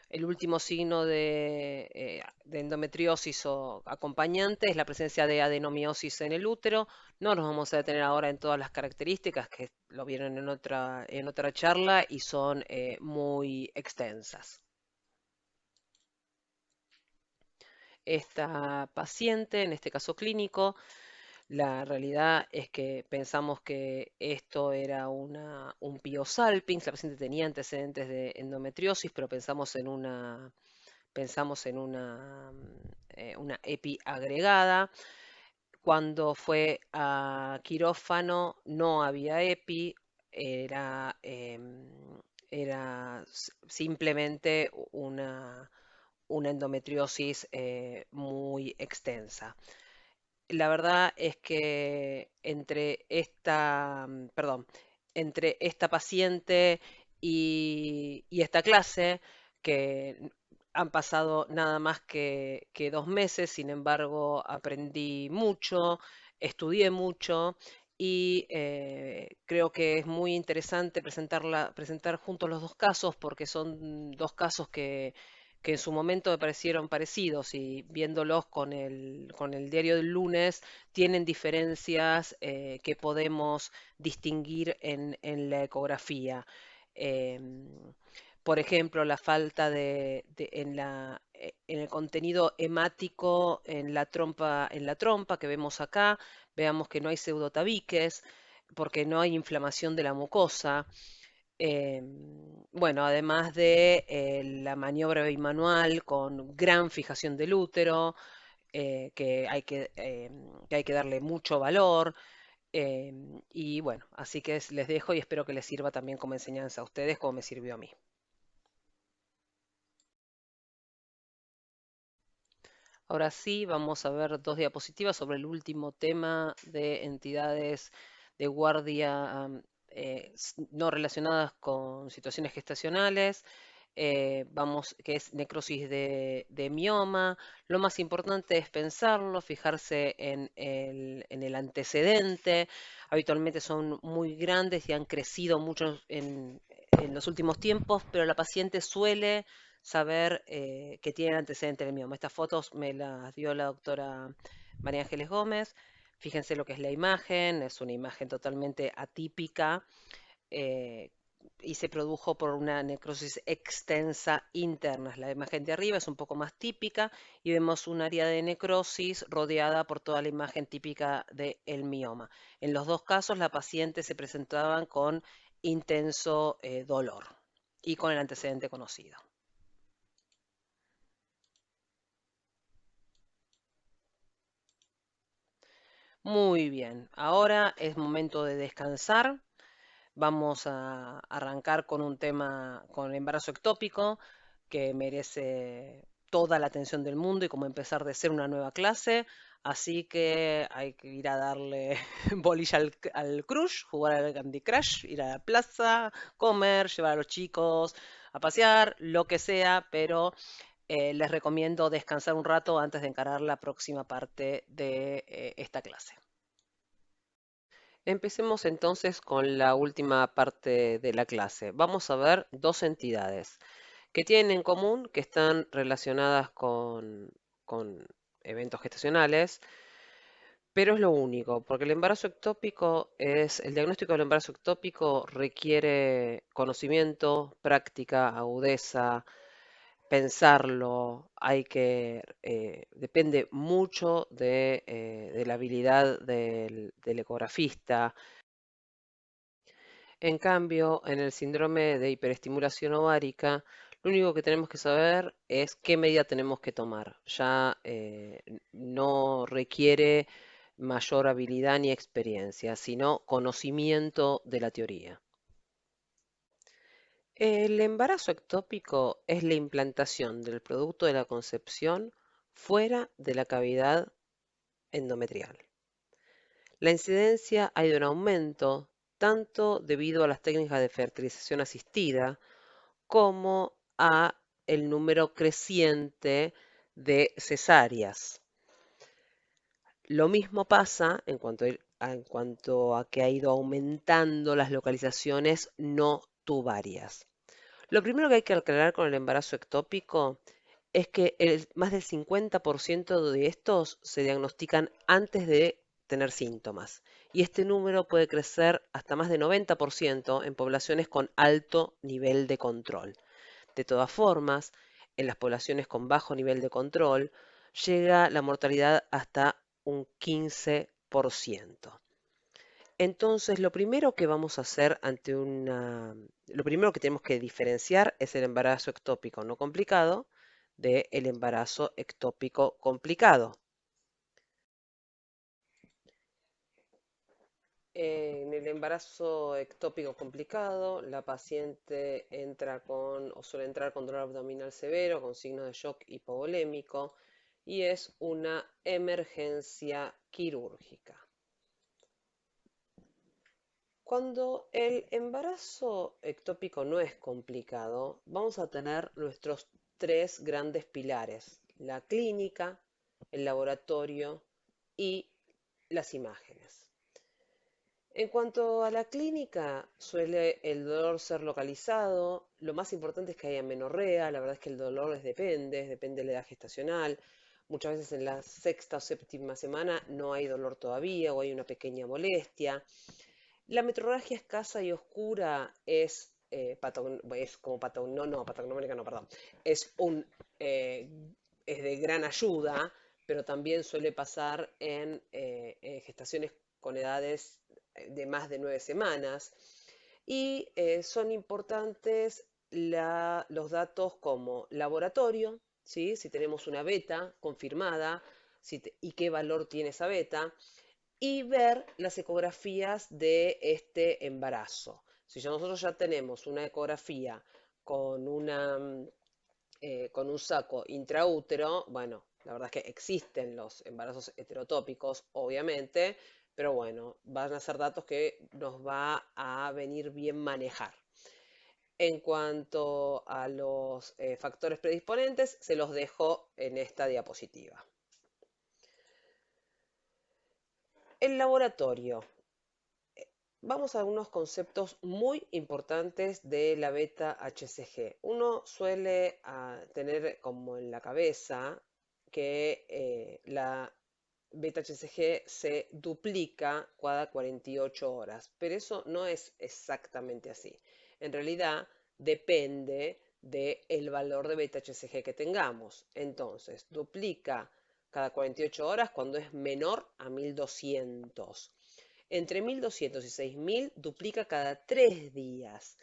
El último signo de endometriosis o acompañante es la presencia de adenomiosis en el útero. No nos vamos a detener ahora en todas las características que lo vieron en otra charla y son muy extensas. Esta paciente, en este caso clínico, la realidad es que pensamos que esto era un Piosalpinx. La paciente tenía antecedentes de endometriosis, pero pensamos en una EPI agregada. Cuando fue a quirófano no había EPI, era simplemente una endometriosis muy extensa. La verdad es que entre esta paciente y esta clase, que han pasado nada más que 2 meses, sin embargo, aprendí mucho, estudié mucho y creo que es muy interesante presentar juntos los dos casos porque son dos casos que en su momento me parecieron parecidos y viéndolos con el diario del lunes tienen diferencias que podemos distinguir en la ecografía. Em, por ejemplo, la falta en el contenido hemático en la trompa que vemos acá, veamos que no hay pseudotabiques porque no hay inflamación de la mucosa. Bueno, además de la maniobra bimanual con gran fijación del útero, que hay que darle mucho valor. Y bueno, así que les dejo y espero que les sirva también como enseñanza a ustedes, como me sirvió a mí. Ahora sí, vamos a ver 2 diapositivas sobre el último tema de entidades de guardia no relacionadas con situaciones gestacionales. Que es necrosis de mioma. Lo más importante es pensarlo, fijarse en el antecedente. Habitualmente son muy grandes y han crecido mucho en los últimos tiempos, pero la paciente suele saber que tiene antecedentes del mioma. Estas fotos me las dio la doctora María Ángeles Gómez. Fíjense lo que es la imagen, es una imagen totalmente atípica eh, y se produjo por una necrosis extensa interna. La imagen de arriba es un poco más típica y vemos un área de necrosis rodeada por toda la imagen típica del mioma. En los dos casos, la paciente se presentaba con intenso dolor y con el antecedente conocido. Muy bien, ahora es momento de descansar. Vamos a arrancar con un tema, con el embarazo ectópico, que merece toda la atención del mundo y como empezar de ser una nueva clase. Así que hay que ir a darle bolilla al Crush, jugar al Candy Crush, ir a la plaza, comer, llevar a los chicos a pasear, lo que sea, pero les recomiendo descansar un rato antes de encarar la próxima parte de esta clase. Empecemos entonces con la última parte de la clase. Vamos a ver dos entidades que tienen en común que están relacionadas con eventos gestacionales, pero es lo único, porque el diagnóstico del embarazo ectópico requiere conocimiento, práctica, agudeza, pensarlo, depende mucho de la habilidad del ecografista. En cambio, en el síndrome de hiperestimulación ovárica, lo único que tenemos que saber es qué medida tenemos que tomar. Ya no requiere mayor habilidad ni experiencia, sino conocimiento de la teoría. El embarazo ectópico es la implantación del producto de la concepción fuera de la cavidad endometrial. La incidencia ha ido en aumento tanto debido a las técnicas de fertilización asistida como a el número creciente de cesáreas. Lo mismo pasa en cuanto a que ha ido aumentando las localizaciones no tubarias. Lo primero que hay que aclarar con el embarazo ectópico es que más del 50% de estos se diagnostican antes de tener síntomas. Y este número puede crecer hasta más de 90% en poblaciones con alto nivel de control. De todas formas, en las poblaciones con bajo nivel de control, llega la mortalidad hasta un 15%. Entonces, lo primero que vamos a hacer lo primero que tenemos que diferenciar es el embarazo ectópico no complicado del embarazo ectópico complicado. En el embarazo ectópico complicado, la paciente entra o suele entrar con dolor abdominal severo, con signos de shock hipovolémico, y es una emergencia quirúrgica. Cuando el embarazo ectópico no es complicado, vamos a tener nuestros tres grandes pilares: la clínica, el laboratorio y las imágenes. En cuanto a la clínica, suele el dolor ser localizado. Lo más importante es que haya amenorrea. La verdad es que el dolor depende de la edad gestacional. Muchas veces en la sexta o séptima semana no hay dolor todavía o hay una pequeña molestia. La metrorragia escasa y oscura patognomónica no, perdón. Eh, es de gran ayuda, pero también suele pasar en gestaciones con edades de más de 9 semanas. Y son importantes los datos como laboratorio, ¿sí? Si tenemos una beta confirmada y qué valor tiene esa beta, y ver las ecografías de este embarazo. Si nosotros ya tenemos una ecografía con, con un saco intraútero, bueno, la verdad es que existen los embarazos heterotópicos, obviamente, pero bueno, van a ser datos que nos va a venir bien manejar. En cuanto a los factores predisponentes, se los dejo en esta diapositiva. El laboratorio. Vamos a unos conceptos muy importantes de la beta-HCG. Uno suele tener como en la cabeza que la beta-HCG se duplica cada 48 horas, pero eso no es exactamente así. En realidad depende del valor de beta-HCG que tengamos. Entonces, duplica cada 48 horas cuando es menor a 1200. Entre 1200 y 6000 duplica cada 3 días.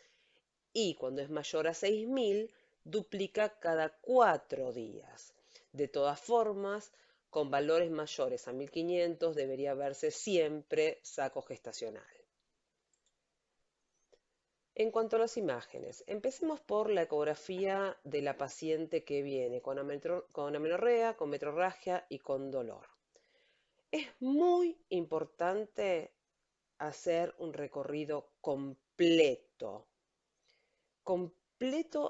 Y cuando es mayor a 6000, duplica cada 4 días. De todas formas, con valores mayores a 1500 debería verse siempre saco gestacional. En cuanto a las imágenes, empecemos por la ecografía de la paciente que viene con amenorrea, con metrorragia y con dolor. Es muy importante hacer un recorrido completo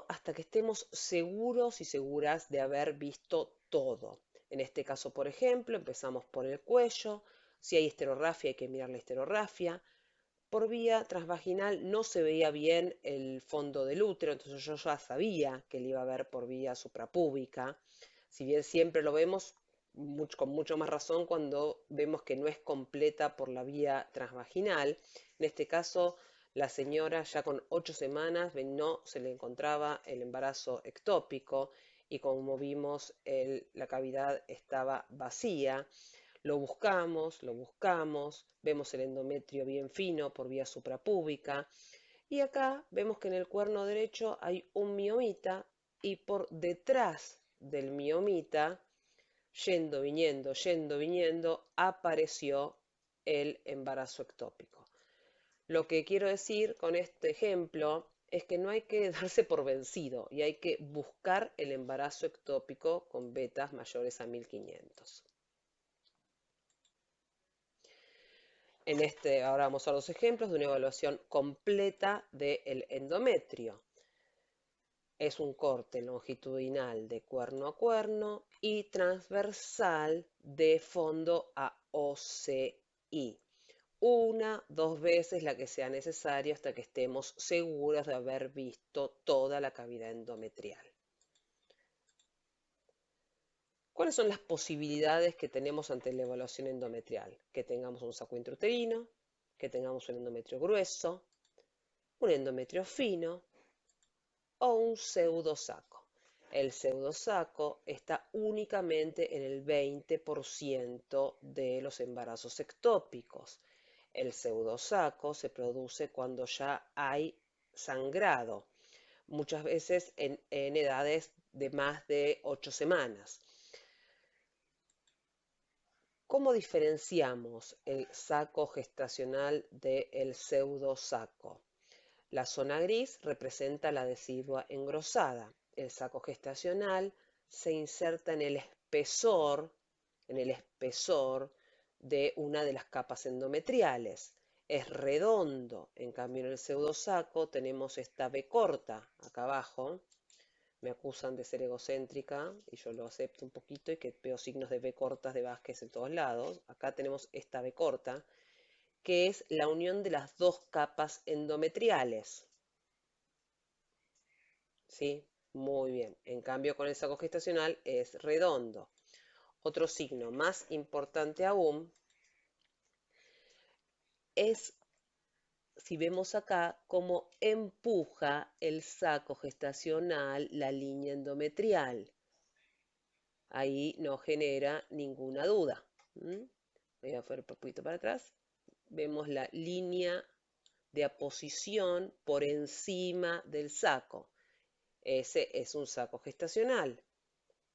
hasta que estemos seguros y seguras de haber visto todo. En este caso, por ejemplo, empezamos por el cuello. Si hay esterorrafia, hay que mirar la esterorrafia. Por vía transvaginal no se veía bien el fondo del útero, entonces yo ya sabía que le iba a ver por vía suprapúbica. Si bien siempre lo vemos con mucho más razón cuando vemos que no es completa por la vía transvaginal. En este caso, la señora ya con 8 semanas no se le encontraba el embarazo ectópico y como vimos la cavidad estaba vacía. Lo buscamos, vemos el endometrio bien fino por vía suprapúbica y acá vemos que en el cuerno derecho hay un miomita y por detrás del miomita, yendo, viniendo, apareció el embarazo ectópico. Lo que quiero decir con este ejemplo es que no hay que darse por vencido y hay que buscar el embarazo ectópico con betas mayores a 1500. Ahora vamos a los ejemplos de una evaluación completa del endometrio. es un corte longitudinal de cuerno a cuerno y transversal de fondo a OCI. Una, dos veces la que sea necesaria hasta que estemos seguros de haber visto toda la cavidad endometrial. ¿Cuáles son las posibilidades que tenemos ante la evaluación endometrial? Que tengamos un saco intrauterino, que tengamos un endometrio grueso, un endometrio fino o un pseudosaco. El pseudosaco está únicamente en el 20% de los embarazos ectópicos. El pseudosaco se produce cuando ya hay sangrado, muchas veces en edades de más de 8 semanas. ¿Cómo diferenciamos el saco gestacional del pseudosaco? La zona gris representa la decidua engrosada. El saco gestacional se inserta en el espesor de una de las capas endometriales. Es redondo, en cambio en el pseudosaco tenemos esta B corta acá abajo. Me acusan de ser egocéntrica y yo lo acepto un poquito y que veo signos de B cortas de Vázquez en todos lados. Acá tenemos esta B corta, que es la unión de las dos capas endometriales. ¿Sí? Muy bien. En cambio, con el saco gestacional es redondo. Otro signo más importante aún es, si vemos acá, cómo empuja el saco gestacional la línea endometrial. Ahí no genera ninguna duda. Voy a hacer un poquito para atrás. Vemos la línea de aposición por encima del saco. Ese es un saco gestacional.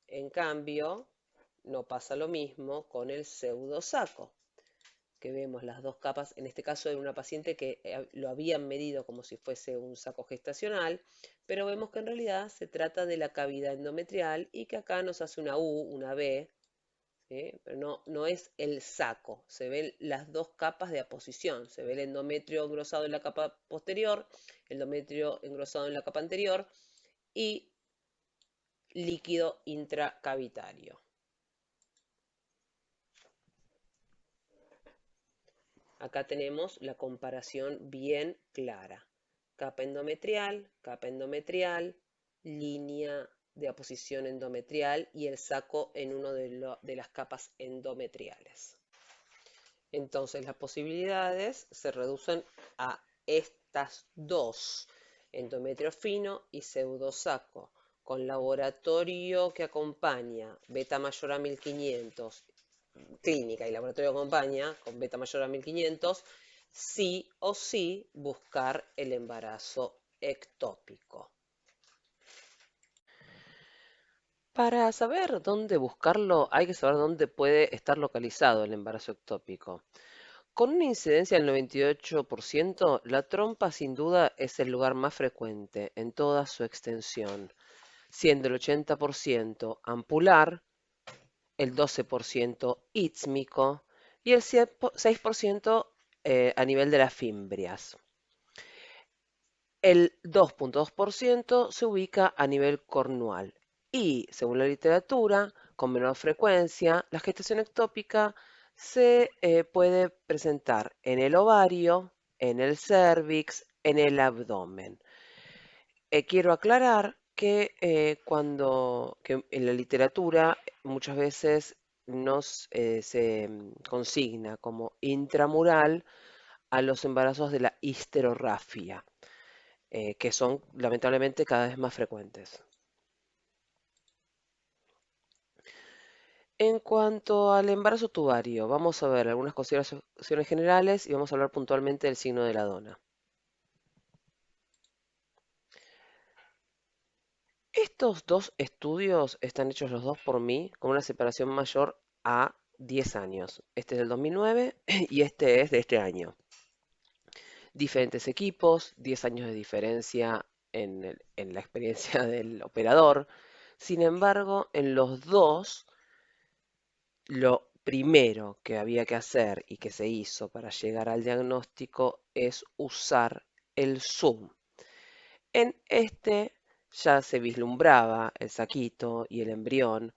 En cambio, no pasa lo mismo con el pseudosaco, que vemos las dos capas. En este caso era una paciente que lo habían medido como si fuese un saco gestacional, pero vemos que en realidad se trata de la cavidad endometrial y que acá nos hace una U, una B, ¿sí? Pero no es el saco, se ven las dos capas de aposición, se ve el endometrio engrosado en la capa posterior, el endometrio engrosado en la capa anterior y líquido intracavitario. Acá tenemos la comparación bien clara. Capa endometrial, línea de aposición endometrial y el saco en una de las capas endometriales. Entonces las posibilidades se reducen a estas dos, endometrio fino y pseudosaco, con laboratorio que acompaña, beta mayor a 1500, clínica y laboratorio acompaña con beta mayor a 1500, sí o sí buscar el embarazo ectópico. Para saber dónde buscarlo, hay que saber dónde puede estar localizado el embarazo ectópico. Con una incidencia del 98%, la trompa sin duda es el lugar más frecuente en toda su extensión, siendo el 80% ampular, el 12% ístmico y el 6% a nivel de las fimbrias. El 2.2% se ubica a nivel cornual y, según la literatura, con menor frecuencia, la gestación ectópica se puede presentar en el ovario, en el cervix, en el abdomen. Quiero aclarar que que en la literatura muchas veces se consigna como intramural a los embarazos de la histerorrafia, que son lamentablemente cada vez más frecuentes. En cuanto al embarazo tubario, vamos a ver algunas consideraciones generales y vamos a hablar puntualmente del signo de la dona. Estos dos estudios están hechos los dos por mí con una separación mayor a 10 años. Este es del 2009 y este es de este año. Diferentes equipos, 10 años de diferencia en la experiencia del operador. Sin embargo, en los dos, lo primero que había que hacer y que se hizo para llegar al diagnóstico es usar el Zoom. En este ya se vislumbraba el saquito y el embrión,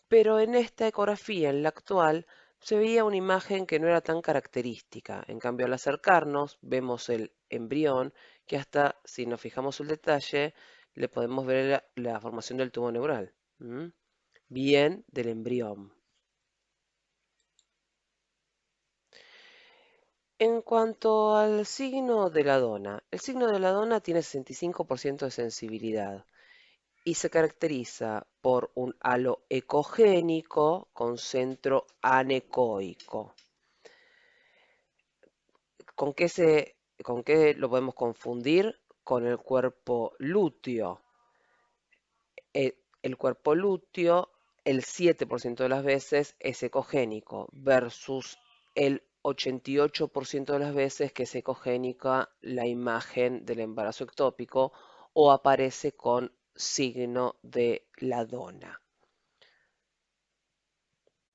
pero en esta ecografía, en la actual, se veía una imagen que no era tan característica. En cambio, al acercarnos, vemos el embrión, que hasta, si nos fijamos el detalle, le podemos ver la formación del tubo neural. Bien del embrión. En cuanto al signo de la dona, el signo de la dona tiene 65% de sensibilidad y se caracteriza por un halo ecogénico con centro anecoico. ¿Con qué lo podemos confundir? Con el cuerpo lúteo. El cuerpo lúteo, el 7% de las veces es ecogénico versus el 88% de las veces que es ecogénica la imagen del embarazo ectópico o aparece con signo de la dona.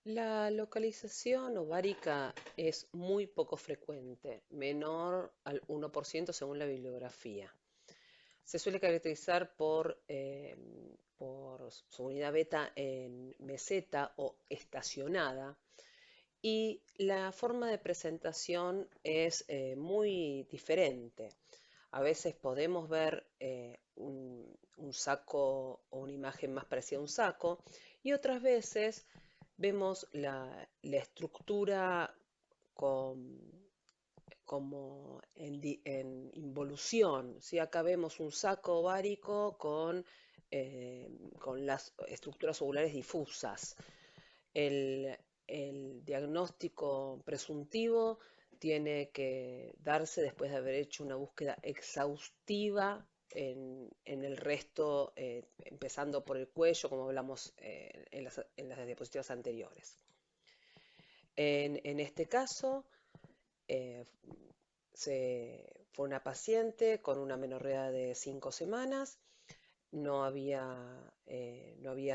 La localización ovárica es muy poco frecuente, menor al 1% según la bibliografía. Se suele caracterizar por su unidad beta en meseta o estacionada y la forma de presentación es muy diferente. A veces podemos ver un saco o una imagen más parecida a un saco y otras veces vemos la estructura como en involución. ¿Sí? Acá vemos un saco ovárico con las estructuras ovulares difusas. El, el diagnóstico presuntivo tiene que darse después de haber hecho una búsqueda exhaustiva en el resto, empezando por el cuello, como hablamos en las diapositivas anteriores. En este caso, eh, fue una paciente con una menorrea de 5 semanas, no había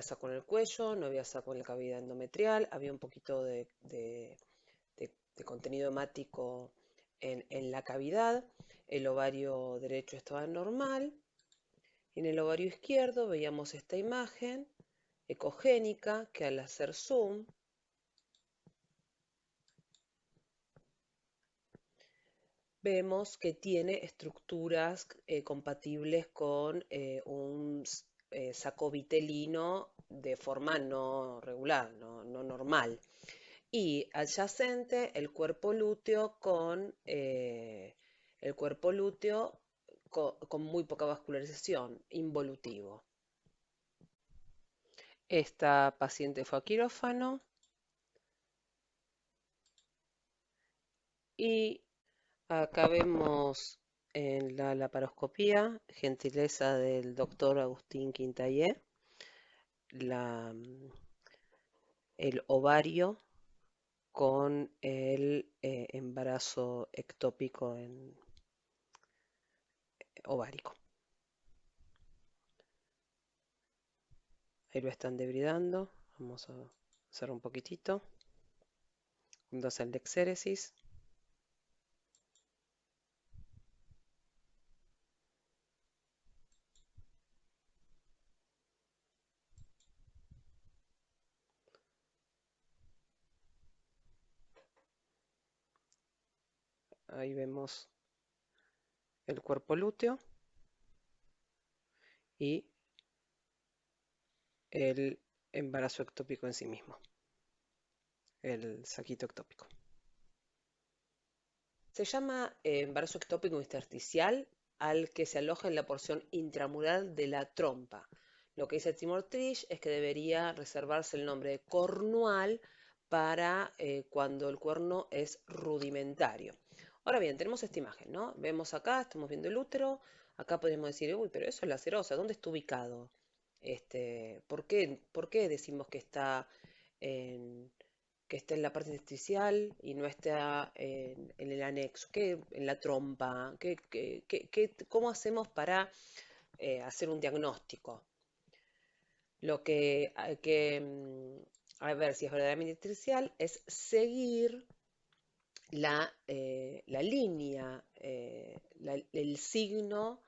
saco en el cuello, no había saco en la cavidad endometrial, había un poquito de contenido hemático en la cavidad, el ovario derecho estaba normal, y en el ovario izquierdo veíamos esta imagen ecogénica que al hacer zoom vemos que tiene estructuras compatibles con un saco vitelino de forma no regular, no normal. Y adyacente el cuerpo lúteo con muy poca vascularización, involutivo. Esta paciente fue a quirófano y acá vemos en la laparoscopía, gentileza del doctor Agustín Quintayé, el ovario con el embarazo ectópico ovárico. Ahí lo están debridando. Vamos a hacer un poquitito. Cuando hace el exéresis. Ahí vemos el cuerpo lúteo y el embarazo ectópico en sí mismo, el saquito ectópico. Se llama embarazo ectópico intersticial al que se aloja en la porción intramural de la trompa. Lo que dice Timothy Trish es que debería reservarse el nombre de cornual para cuando el cuerno es rudimentario. Ahora bien, tenemos esta imagen, ¿no? Vemos acá, estamos viendo el útero, acá podemos decir, uy, pero eso es la serosa, ¿dónde está ubicado? ¿Por qué decimos que está en, en la parte intersticial y no está en el anexo, en la trompa? ¿Cómo hacemos para hacer un diagnóstico? Lo que hay que, a ver si es verdaderamente intersticial, es seguir la línea, el signo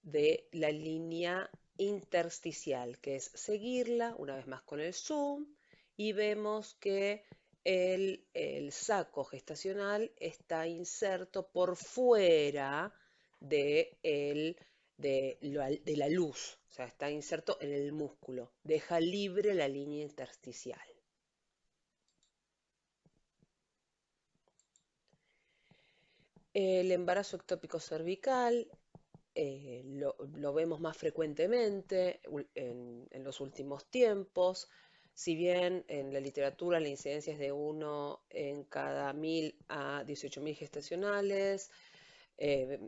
de la línea intersticial, que es seguirla una vez más con el zoom y vemos que el saco gestacional está inserto por fuera de la luz, o sea, está inserto en el músculo, deja libre la línea intersticial. El embarazo ectópico cervical lo vemos más frecuentemente en los últimos tiempos. Si bien en la literatura la incidencia es de 1 en cada 1000 a 18.000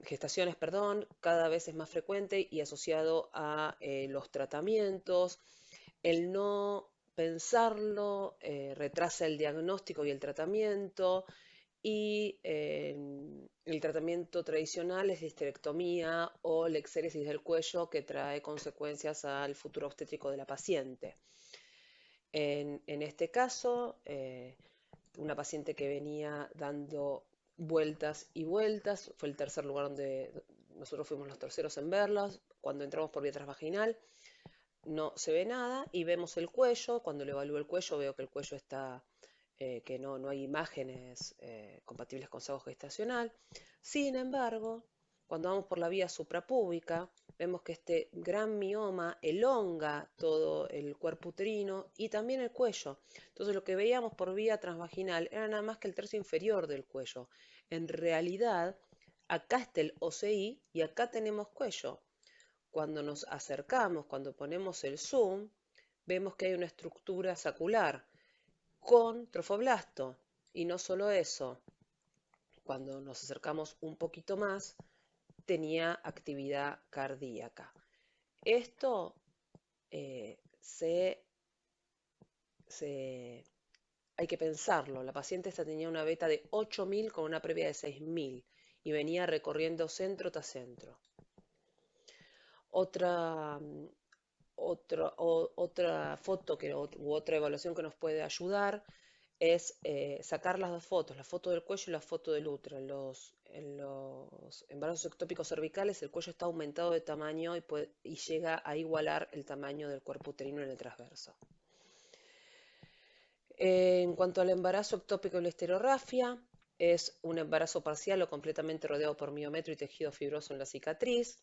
gestaciones, perdón, cada vez es más frecuente y asociado a los tratamientos. El no pensarlo retrasa el diagnóstico y el tratamiento. Y el tratamiento tradicional es la histerectomía o la exéresis del cuello, que trae consecuencias al futuro obstétrico de la paciente. En este caso, una paciente que venía dando vueltas y vueltas, fue el tercer lugar donde nosotros fuimos los terceros en verlas. Cuando entramos por vía transvaginal no se ve nada y vemos el cuello. Cuando le evalúo el cuello veo que el cuello está que no hay imágenes compatibles con saco gestacional. Sin embargo, cuando vamos por la vía suprapúbica, vemos que este gran mioma elonga todo el cuerpo uterino y también el cuello. Entonces lo que veíamos por vía transvaginal era nada más que el tercio inferior del cuello. En realidad, acá está el OCI y acá tenemos cuello. Cuando nos acercamos, cuando ponemos el zoom, vemos que hay una estructura sacular con trofoblasto. Y no solo eso, cuando nos acercamos un poquito más, tenía actividad cardíaca. Esto hay que pensarlo. La paciente esta tenía una beta de 8.000 con una previa de 6.000 y venía recorriendo centro tras centro. Otra foto u otra evaluación que nos puede ayudar es sacar las dos fotos, la foto del cuello y la foto del útero. En los embarazos ectópicos cervicales el cuello está aumentado de tamaño y llega a igualar el tamaño del cuerpo uterino en el transverso. En cuanto al embarazo ectópico y la histerorrafia, es un embarazo parcial o completamente rodeado por miometrio y tejido fibroso en la cicatriz.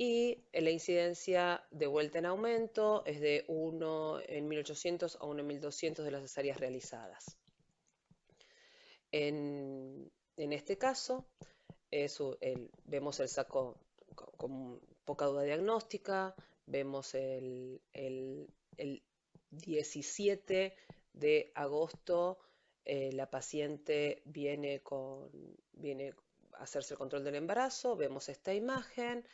Y la incidencia de vuelta en aumento es de 1 en 1800 a 1 en 1200 de las cesáreas realizadas. En este caso, vemos el saco con poca duda diagnóstica, vemos el 17 de agosto, la paciente viene a hacerse el control del embarazo, vemos esta imagen,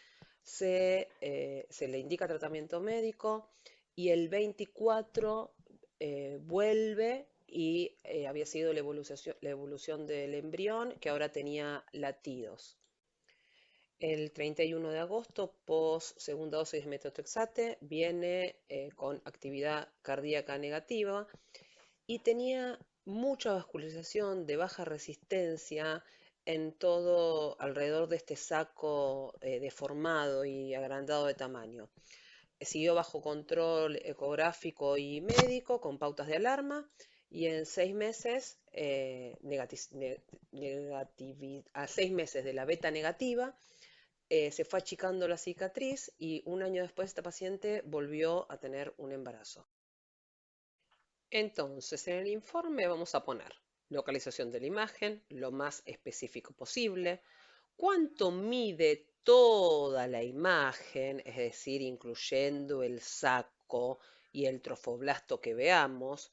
se le indica tratamiento médico y el 24 vuelve y había sido la evolución del embrión, que ahora tenía latidos. El 31 de agosto, post segunda dosis de metotrexate, viene con actividad cardíaca negativa y tenía mucha vascularización de baja resistencia en todo alrededor de este saco deformado y agrandado de tamaño. Siguió bajo control ecográfico y médico con pautas de alarma y en 6 meses, a 6 meses de la beta negativa, se fue achicando la cicatriz y un año después esta paciente volvió a tener un embarazo. Entonces, en el informe vamos a poner localización de la imagen, lo más específico posible, cuánto mide toda la imagen, es decir, incluyendo el saco y el trofoblasto que veamos,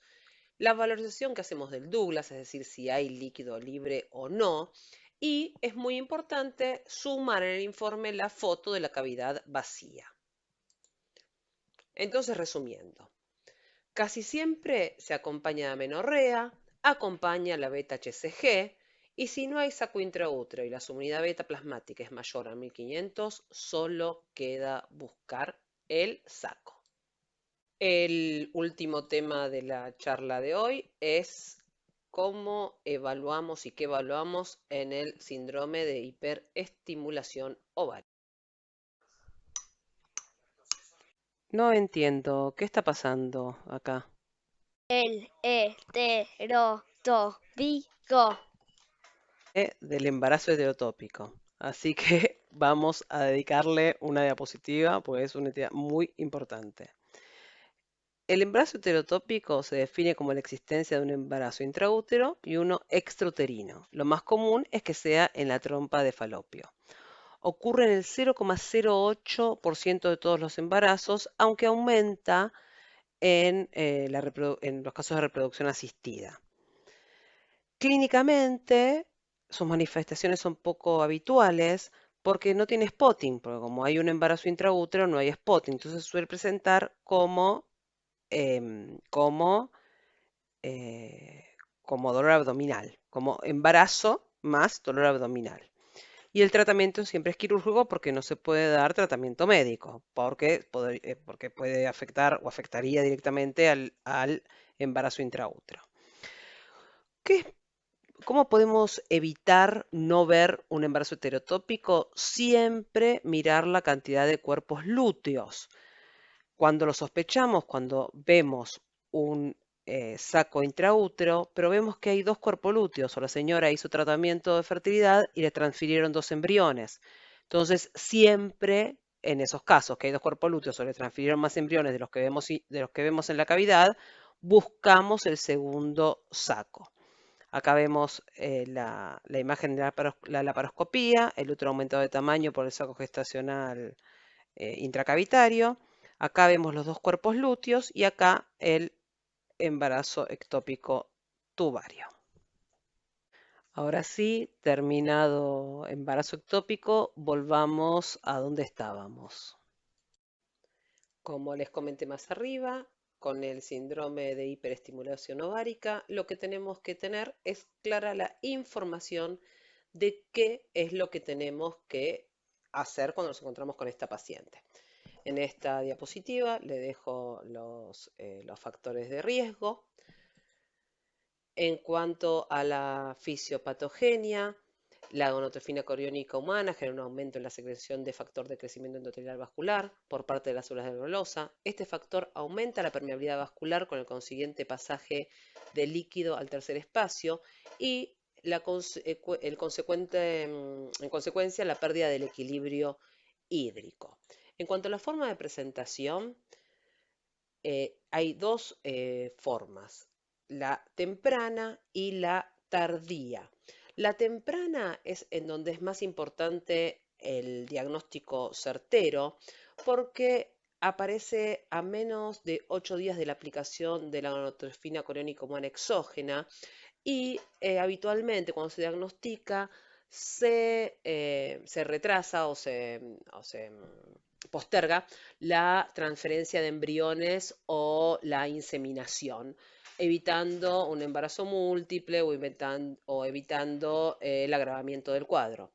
la valorización que hacemos del Douglas, es decir, si hay líquido libre o no, y es muy importante sumar en el informe la foto de la cavidad vacía. Entonces, resumiendo, casi siempre se acompaña de amenorrea, acompaña la beta-HCG, y si no hay saco intraútero y la subunidad beta plasmática es mayor a 1500, solo queda buscar el saco. El último tema de la charla de hoy es cómo evaluamos y qué evaluamos en el síndrome de hiperestimulación ovárica. No entiendo. ¿Qué está pasando acá? El heterotópico. Del embarazo heterotópico. Así que vamos a dedicarle una diapositiva, pues es una entidad muy importante. El embarazo heterotópico se define como la existencia de un embarazo intraútero y uno extrauterino. Lo más común es que sea en la trompa de falopio. Ocurre en el 0,08% de todos los embarazos, aunque aumenta en los casos de reproducción asistida. Clínicamente, sus manifestaciones son poco habituales porque no tiene spotting, porque como hay un embarazo intraútero no hay spotting, entonces suele presentar em, como, eh, como dolor abdominal, como embarazo más dolor abdominal. Y el tratamiento siempre es quirúrgico porque no se puede dar tratamiento médico, porque puede afectar o afectaría directamente al embarazo intraútero. ¿Cómo podemos evitar no ver un embarazo heterotópico? Siempre mirar la cantidad de cuerpos lúteos. Cuando lo sospechamos, cuando vemos un saco intraútero, pero vemos que hay dos cuerpos lúteos, o la señora hizo tratamiento de fertilidad y le transfirieron 2 embriones. Entonces, siempre en esos casos que hay dos cuerpos lúteos o le transfirieron más embriones de los que vemos en la cavidad, buscamos el segundo saco. Acá vemos la imagen de la laparoscopía, el útero aumentado de tamaño por el saco gestacional intracavitario. Acá vemos los dos cuerpos lúteos y acá el embarazo ectópico tubario. Ahora sí, terminado embarazo ectópico, volvamos a donde estábamos. Como les comenté más arriba, con el síndrome de hiperestimulación ovárica, lo que tenemos que tener es clara la información de qué es lo que tenemos que hacer cuando nos encontramos con esta paciente. En esta diapositiva le dejo los factores de riesgo. En cuanto a la fisiopatogenia, la gonotrofina coriónica humana genera un aumento en la secreción de factor de crecimiento endotelial vascular por parte de las células de glomerulosa. Este factor aumenta la permeabilidad vascular con el consiguiente pasaje de líquido al tercer espacio y en consecuencia la pérdida del equilibrio hídrico. En cuanto a la forma de presentación, hay dos formas, la temprana y la tardía. La temprana es en donde es más importante el diagnóstico certero porque aparece a menos de 8 días de la aplicación de la gonotrofina coriónica humana exógena y habitualmente cuando se diagnostica se retrasa o se posterga la transferencia de embriones o la inseminación, evitando un embarazo múltiple o evitando el agravamiento del cuadro.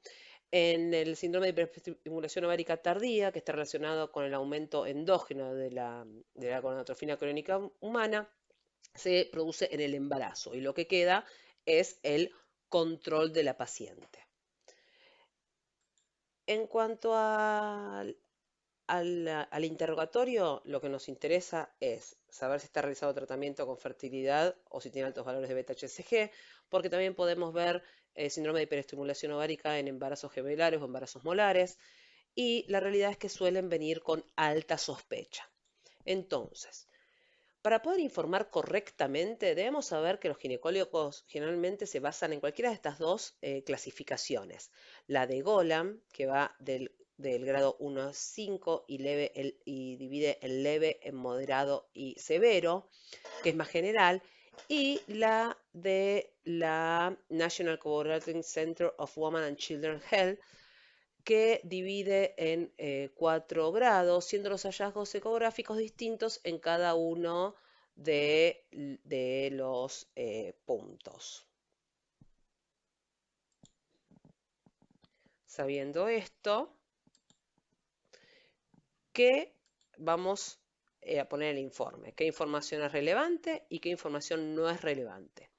En el síndrome de hiperestimulación ovárica tardía, que está relacionado con el aumento endógeno de la gonadotrofina crónica humana, se produce en el embarazo y lo que queda es el control de la paciente. En cuanto al interrogatorio, lo que nos interesa es saber si está realizado tratamiento con fertilidad o si tiene altos valores de beta-HCG, porque también podemos ver síndrome de hiperestimulación ovárica en embarazos gemelares o embarazos molares, y la realidad es que suelen venir con alta sospecha. Entonces, para poder informar correctamente, debemos saber que los ginecólogos generalmente se basan en cualquiera de estas dos clasificaciones. La de Golam, que va del grado 1 a 5 y divide en leve, en moderado y severo, que es más general, y la de la National Coordinating Center of Women and Children Health, que divide en 4 grados, siendo los hallazgos ecográficos distintos en cada uno de los puntos. Sabiendo esto, ¿qué vamos a poner en el informe? ¿Qué información es relevante y qué información no es relevante?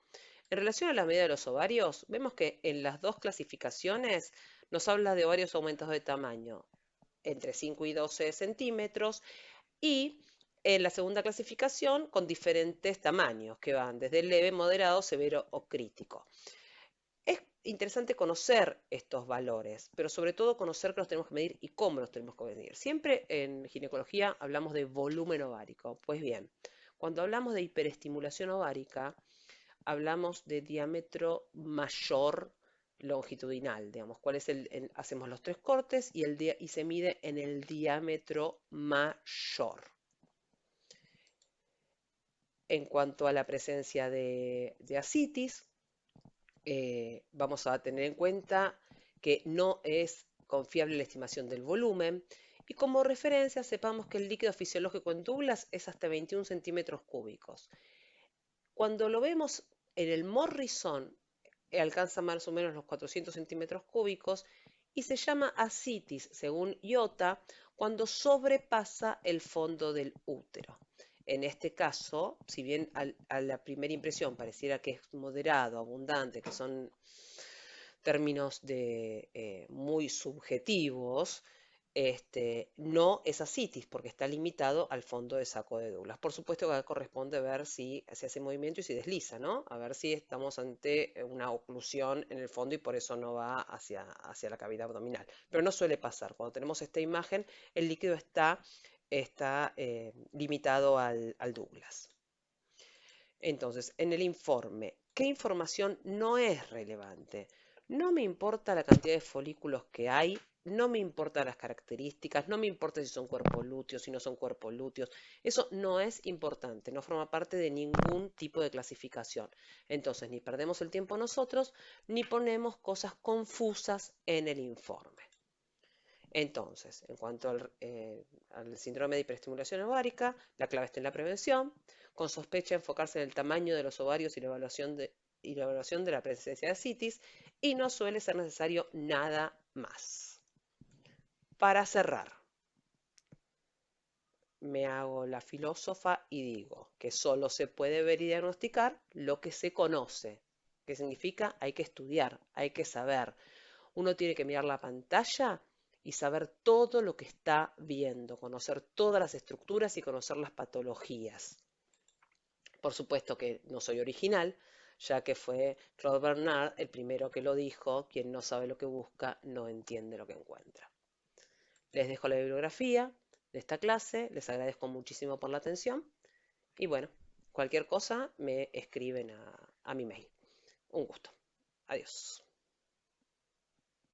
En relación a la medida de los ovarios, vemos que en las dos clasificaciones nos habla de varios aumentos de tamaño, entre 5 y 12 centímetros, Y en la segunda clasificación con diferentes tamaños que van desde leve, moderado, severo o crítico. Es interesante conocer estos valores, pero sobre todo conocer que los tenemos que medir y cómo los tenemos que medir. Siempre en ginecología hablamos de volumen ovárico. Pues bien, cuando hablamos de hiperestimulación ovárica, hablamos de diámetro mayor longitudinal, digamos, cuál es hacemos los 3 cortes y se mide en el diámetro mayor. En cuanto a la presencia de ascitis, vamos a tener en cuenta que no es confiable la estimación del volumen y como referencia sepamos que el líquido fisiológico en Douglas es hasta 21 centímetros cúbicos. Cuando lo vemos en el Morrison, alcanza más o menos los 400 centímetros cúbicos y se llama ascitis, según IOTA, cuando sobrepasa el fondo del útero. En este caso, si bien a la primera impresión pareciera que es moderado, abundante, que son términos muy subjetivos, no es ascitis porque está limitado al fondo de saco de Douglas. Por supuesto que corresponde ver si se hace movimiento y si desliza, ¿no? A ver si estamos ante una oclusión en el fondo y por eso no va hacia la cavidad abdominal. Pero no suele pasar. Cuando tenemos esta imagen, el líquido está limitado al Douglas. Entonces, en el informe, ¿qué información no es relevante? No me importa la cantidad de folículos que hay, no me importan las características, no me importa si son cuerpos lúteos, si no son cuerpos lúteos. Eso no es importante, no forma parte de ningún tipo de clasificación. Entonces, ni perdemos el tiempo nosotros, ni ponemos cosas confusas en el informe. Entonces, en cuanto al síndrome de hiperestimulación ovárica, la clave está en la prevención. Con sospecha, enfocarse en el tamaño de los ovarios y la evaluación de la presencia de ascitis, y no suele ser necesario nada más. Para cerrar, me hago la filósofa y digo que solo se puede ver y diagnosticar lo que se conoce. ¿Qué significa? Hay que estudiar, hay que saber. Uno tiene que mirar la pantalla y saber todo lo que está viendo, conocer todas las estructuras y conocer las patologías. Por supuesto que no soy original, ya que fue Claude Bernard el primero que lo dijo: quien no sabe lo que busca no entiende lo que encuentra. Les dejo la bibliografía de esta clase, les agradezco muchísimo por la atención y bueno, cualquier cosa me escriben a mi mail. Un gusto. Adiós.